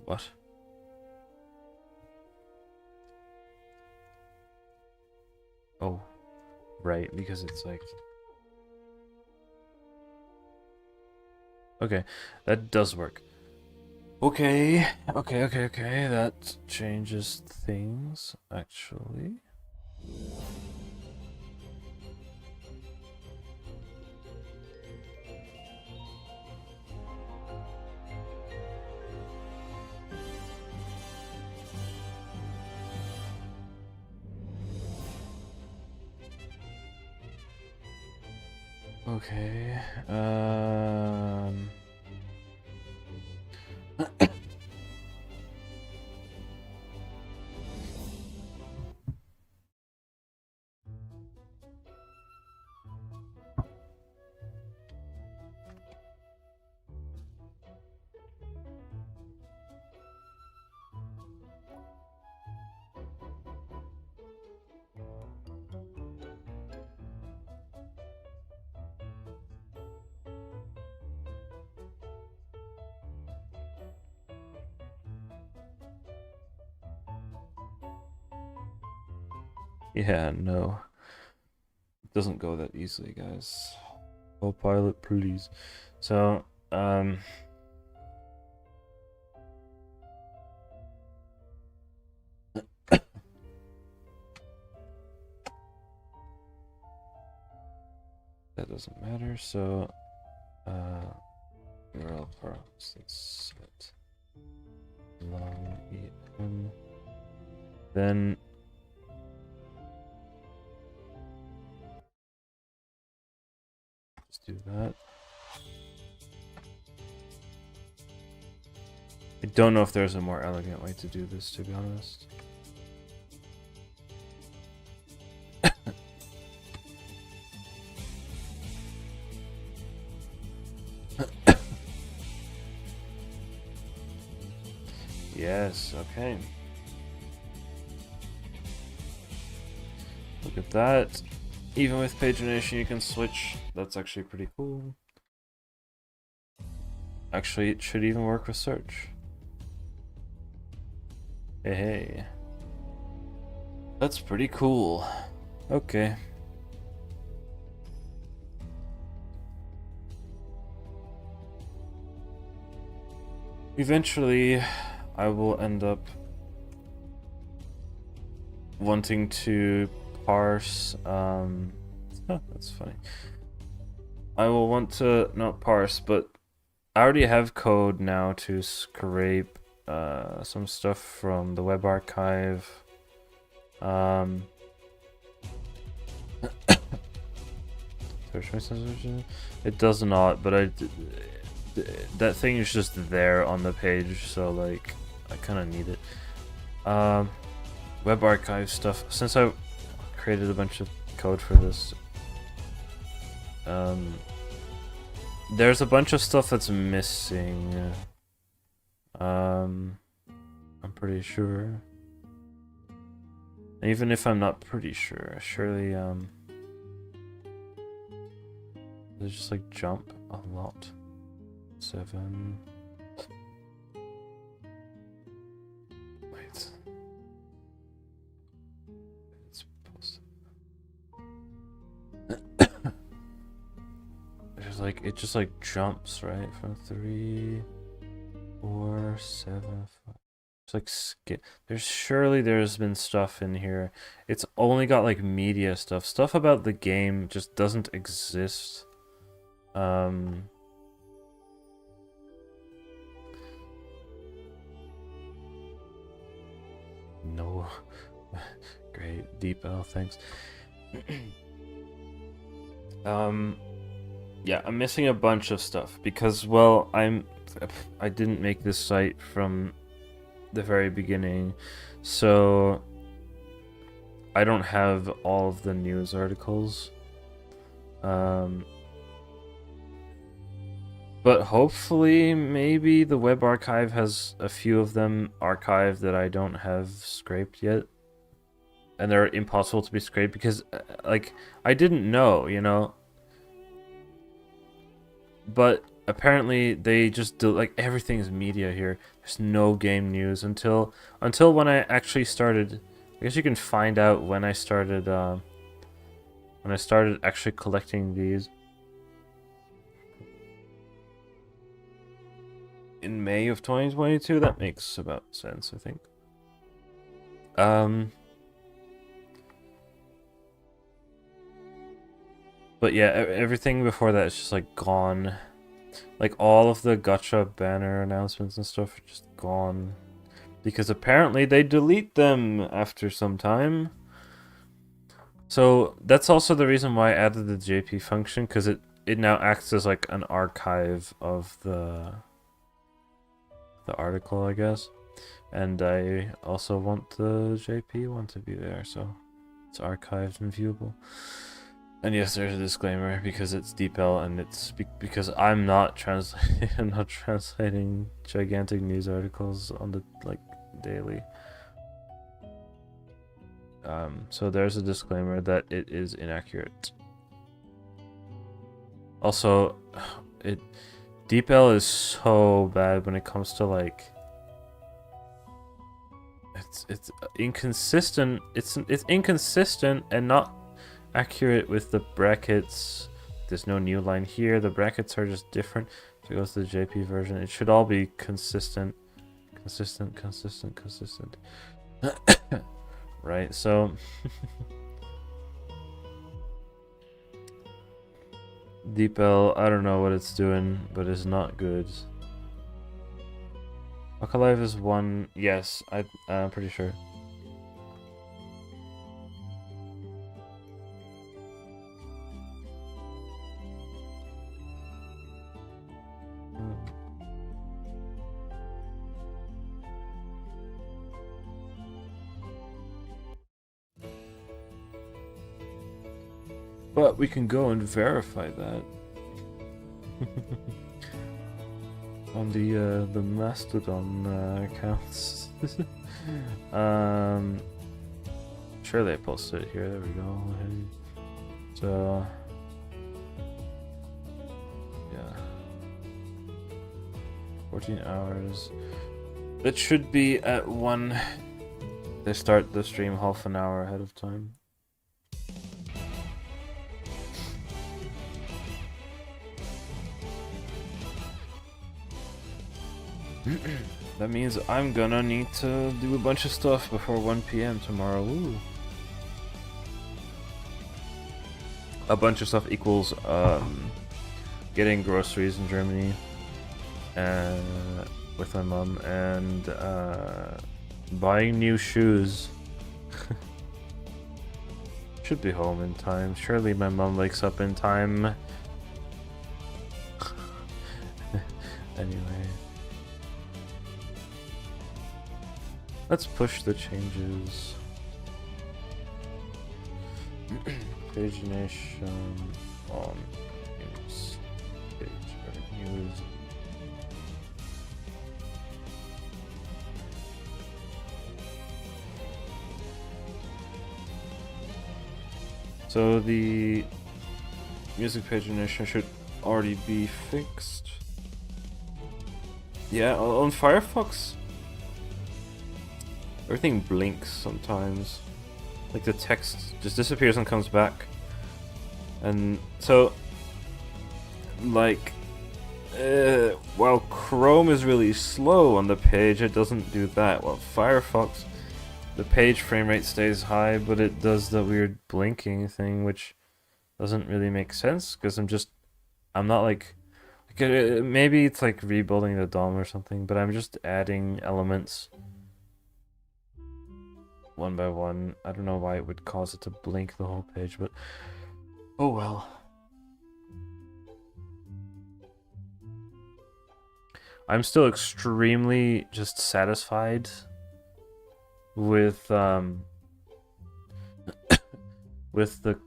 What? Oh, right, because it's like... Okay, that does work. Okay, that changes things, actually. Okay, yeah, no. It doesn't go that easily, guys. Copilot, please. So, that doesn't matter, so, URL params, let's set long en. Then, let's do that. I don't know if there's a more elegant way to do this, to be honest. Yes, okay. Look at that. Even with pagination you can switch. That's actually pretty cool. Actually, it should even work with search. Hey, hey. That's pretty cool. Okay. Eventually, I will end up wanting to parse, that's funny. I will want to not parse, but I already have code now to scrape some stuff from the web archive. It does not, but that thing is just there on the page, so like I kind of need it. Web archive stuff. Since I created a bunch of code for this, there's a bunch of stuff that's missing. I'm pretty sure. Even if I'm not pretty sure, surely they just like jump a lot. 7. Wait. It's posted. There's like it just like jumps right from 3, 4, 7, 5. It's like skip. There's been stuff in here. It's only got like media stuff. Stuff about the game just doesn't exist. No. Great. Deep L, thanks. Yeah, I'm missing a bunch of stuff because, well, I didn't make this site from the very beginning, so I don't have all of the news articles. But hopefully, maybe the web archive has a few of them archived that I don't have scraped yet. And they're impossible to be scraped because, like, I didn't know, you know? But apparently they just do, like, everything's media here. There's no game news until when I actually started. I guess you can find out when I started actually collecting these. In May of 2022, that makes about sense, I think. But yeah, everything before that is just like gone. Like all of the gacha banner announcements and stuff are just gone. Because apparently they delete them after some time. So that's also the reason why I added the JP function, because it now acts as like an archive of the article, I guess. And I also want the JP one to be there, so it's archived and viewable. And yes, there's a disclaimer because it's DeepL and it's because I'm not translating gigantic news articles on the daily. So there's a disclaimer that it is inaccurate. Also, DeepL is so bad when it comes to like it's inconsistent. It's inconsistent and not accurate with the brackets. There's no new line here. The brackets are just different. If it goes to the JP version, it should all be consistent. Right, so DeepL, I don't know what it's doing, but it's not good. Akalive is 1. Yes, I'm pretty sure. But we can go and verify that on the Mastodon accounts. Surely I posted it here. There we go. So yeah, 14 hours. It should be at 1. They start the stream half an hour ahead of time. That means I'm gonna need to do a bunch of stuff before 1 PM tomorrow. Ooh. A bunch of stuff equals getting groceries in Germany with my mom, and buying new shoes. Should be home in time. Surely my mom wakes up in time. Anyway. Let's push the changes. Pagination on news page or news. So the music pagination should already be fixed. Yeah, on Firefox, everything blinks sometimes. Like the text just disappears and comes back. And so, like, while Chrome is really slow on the page, it doesn't do that. While Firefox, the page frame rate stays high, but it does the weird blinking thing, which doesn't really make sense, because I'm not like maybe it's like rebuilding the DOM or something, but I'm just adding elements one by one. I don't know why it would cause it to blink the whole page, but oh well. I'm still extremely just satisfied with with the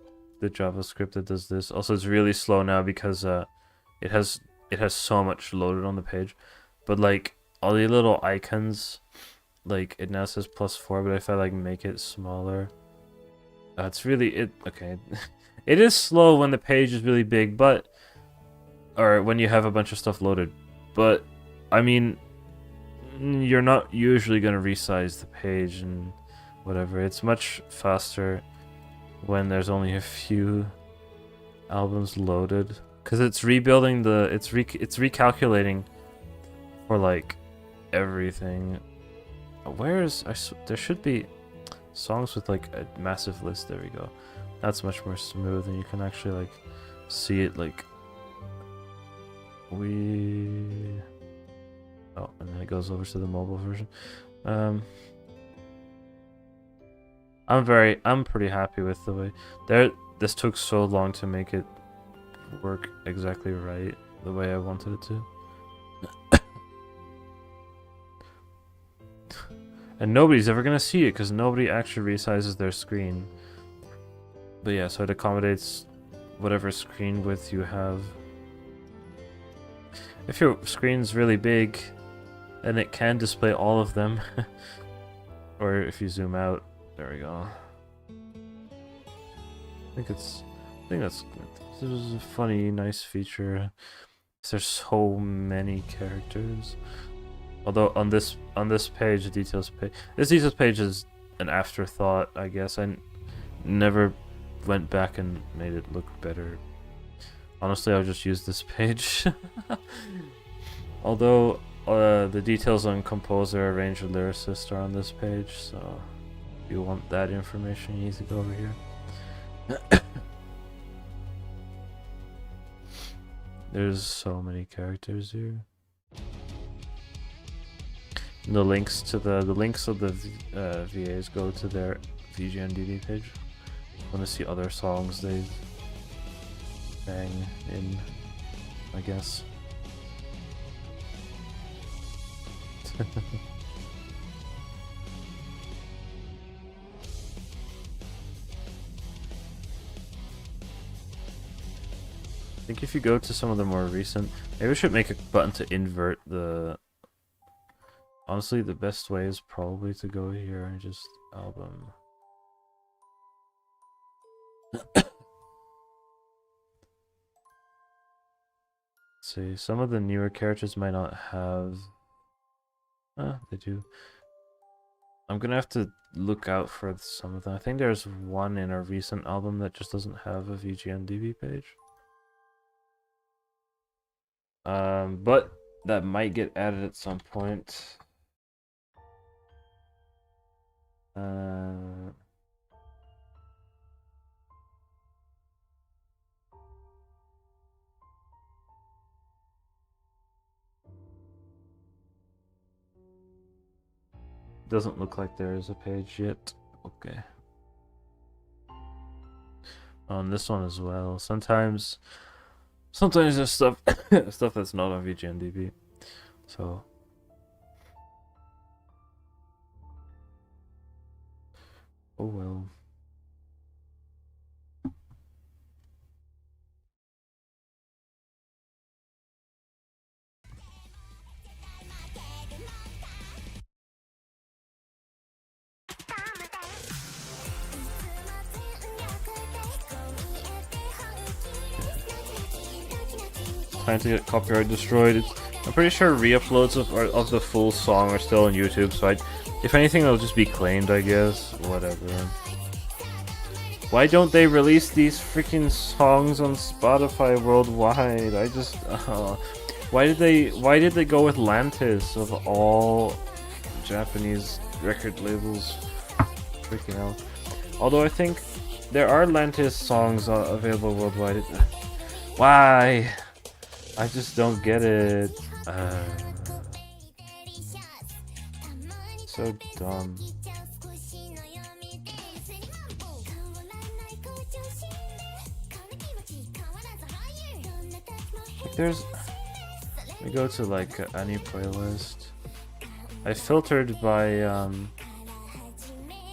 JavaScript that does this. Also, it's really slow now because it has so much loaded on the page, but like all the little icons, like it now says +4, but if I like make it smaller, it's really okay. It is slow when the page is really big, but or when you have a bunch of stuff loaded, but I mean, you're not usually gonna resize the page and whatever. It's much faster when there's only a few albums loaded, because it's rebuilding the it's recalculating for like everything. There should be songs with like a massive list. There we go. That's much more smooth, and you can actually like see it like oh, and then it goes over to the mobile version. I'm pretty happy with the way this took so long to make it work exactly right the way I wanted it to. And nobody's ever gonna see it because nobody actually resizes their screen. But yeah, so it accommodates whatever screen width you have. If your screen's really big, then it can display all of them. Or if you zoom out, there we go. I think this is a funny, nice feature. There's so many characters. Although on this page, the details page, this details page is an afterthought, I guess. I never went back and made it look better. Honestly, I'll just use this page. Although the details on composer, arranger, lyricist are on this page, so if you want that information, you need to go over here. There's so many characters here. And the links of the VAs go to their VGNDB page. I want to see other songs they bang in, I guess. I think if you go to some of the more recent, maybe we should make a button to invert the... Honestly, the best way is probably to go here and just album. See, some of the newer characters might not have... they do. I'm gonna have to look out for some of them. I think there's one in a recent album that just doesn't have a VGNDB page. But that might get added at some point. Doesn't look like there is a page yet. Okay. On this one as well. Sometimes there's stuff stuff that's not on VGNDB. So oh well. Trying to get copyright destroyed. I'm pretty sure re-uploads of the full song are still on YouTube, so if anything, it'll just be claimed, I guess. Whatever. Why don't they release these freaking songs on Spotify worldwide? I just, why did they go with Lantis of all Japanese record labels? Freaking hell. Although I think there are Lantis songs available worldwide. Why? I just don't get it. So dumb. Like there's... We go to like any playlist. I filtered by the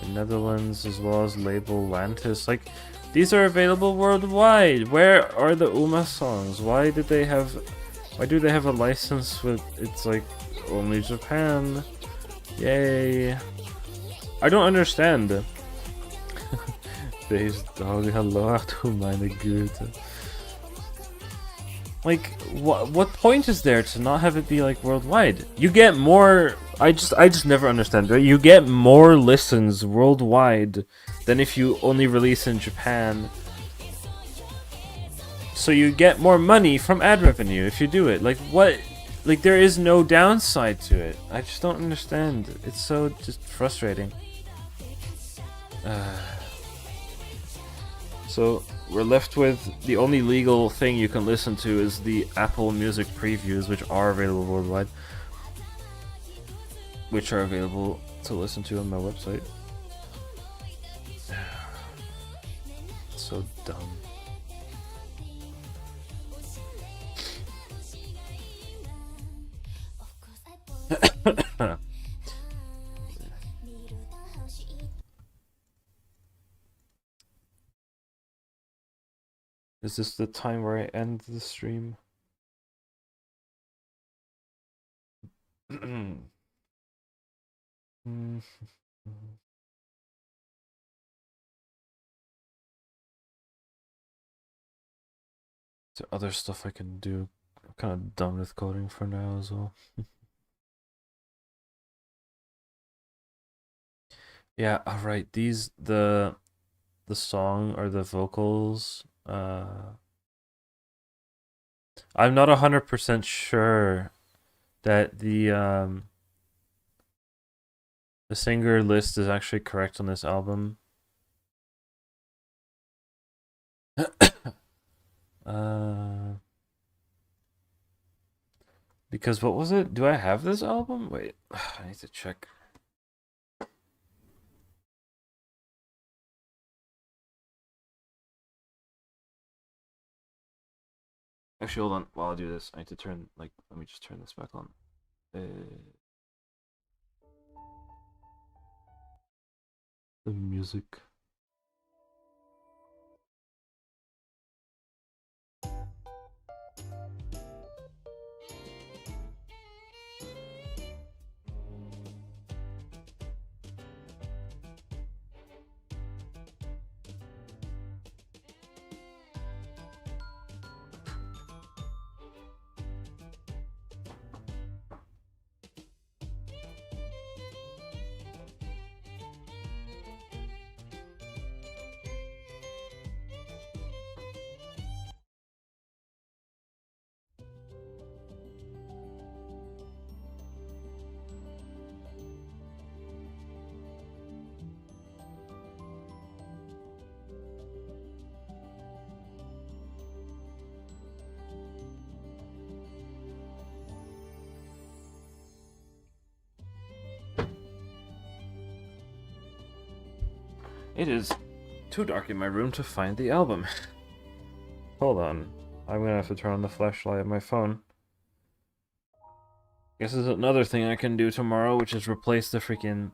Netherlands as well as label Lantis. Like these are available worldwide. Where are the Uma songs? Why do they have a license with it's like only Japan? Yay. I don't understand. Deze dog hallo, meine Güte. Like, what point is there to not have it be like worldwide? You get more. I just never understand. Right? You get more listens worldwide than if you only release in Japan. So you get more money from ad revenue if you do it. Like what? Like there is no downside to it. I just don't understand. It's so just frustrating. So we're left with the only legal thing you can listen to is the Apple Music previews, which are available worldwide, which are available to listen to on my website. So dumb. Is this the time where I end the stream? Is there other stuff I can do? I'm kind of done with coding for now as well. Yeah, alright, these the song or the vocals, I'm not 100% sure that the singer list is actually correct on this album. Because what was it? Do I have this album? Wait, I need to check. Actually, hold on. While I do this, I need to turn, like, let me just turn this back on. The music. It is too dark in my room to find the album. Hold on. I'm gonna have to turn on the flashlight of my phone. Guess there's another thing I can do tomorrow, which is replace the freaking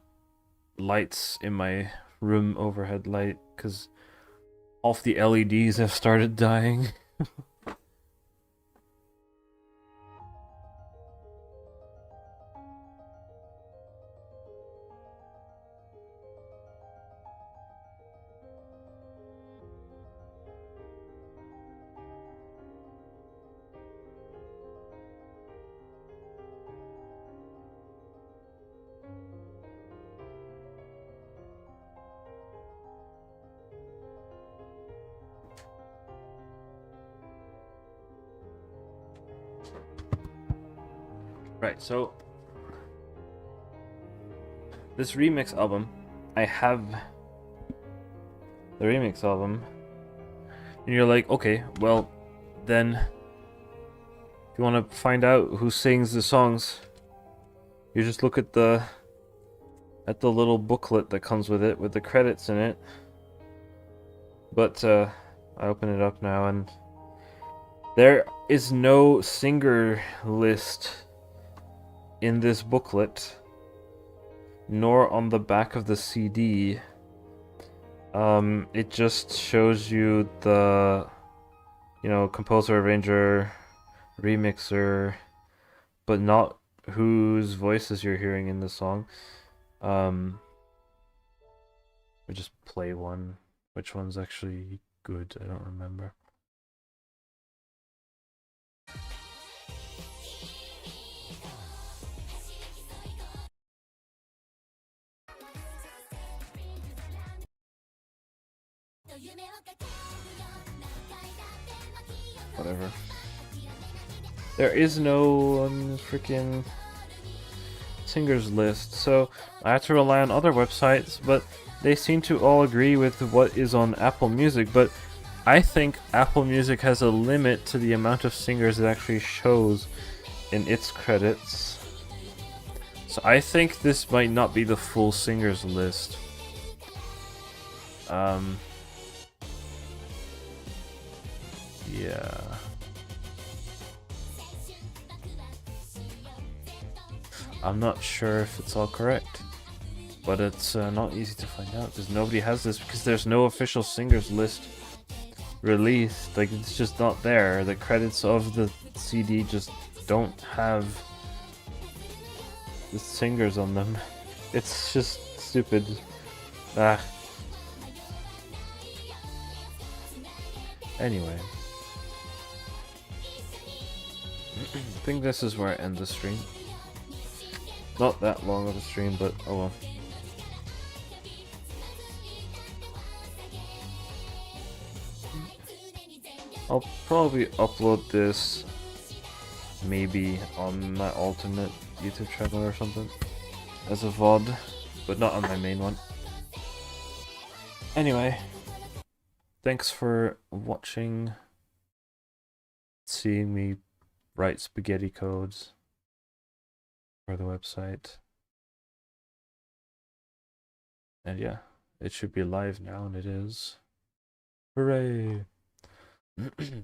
lights in my room overhead light, because half the LEDs have started dying. Right, so this remix album, I have the remix album, and you're like, okay, well, then if you want to find out who sings the songs, you just look at the little booklet that comes with it, with the credits in it. But I open it up now, and there is no singer list in this booklet, nor on the back of the CD. It just shows you the, composer, arranger, remixer, but not whose voices you're hearing in the song. We just play one. Which one's actually good? I don't remember. Whatever. There is no freaking singers list, so I have to rely on other websites, but they seem to all agree with what is on Apple Music, but I think Apple Music has a limit to the amount of singers it actually shows in its credits. So I think this might not be the full singers list. Yeah. I'm not sure if it's all correct, but it's not easy to find out because nobody has this, because there's no official singers list released. Like, it's just not there. The credits of the CD just don't have the singers on them. It's just stupid. Anyway. I think this is where I end the stream. Not that long of a stream, but oh well. I'll probably upload this maybe on my alternate YouTube channel or something as a VOD, but not on my main one. Anyway, thanks for watching, seeing me write spaghetti codes for the website. And yeah, it should be live now, and it is. Hooray! This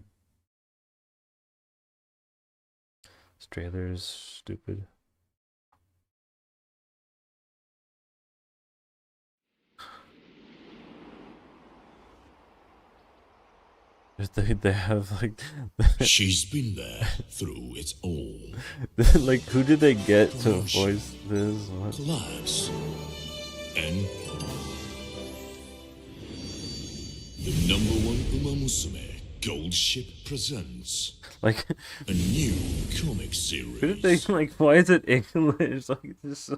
trailer is stupid. They have like
she's been there through it all.
Like, who did they get to voice this? What?
Collapse and the #1 Musume Gold Ship presents
like
a new comic series.
Who did they like? Why is it English? Like, this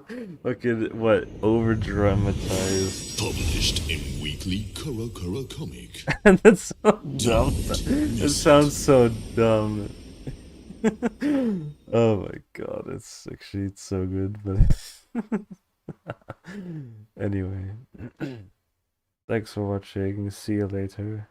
fucking what, over dramatized?
Published in weekly Koro comic.
And that's so dumb. It sounds so dumb. Oh my god, it's so good, but anyway. Thanks for watching. See you later.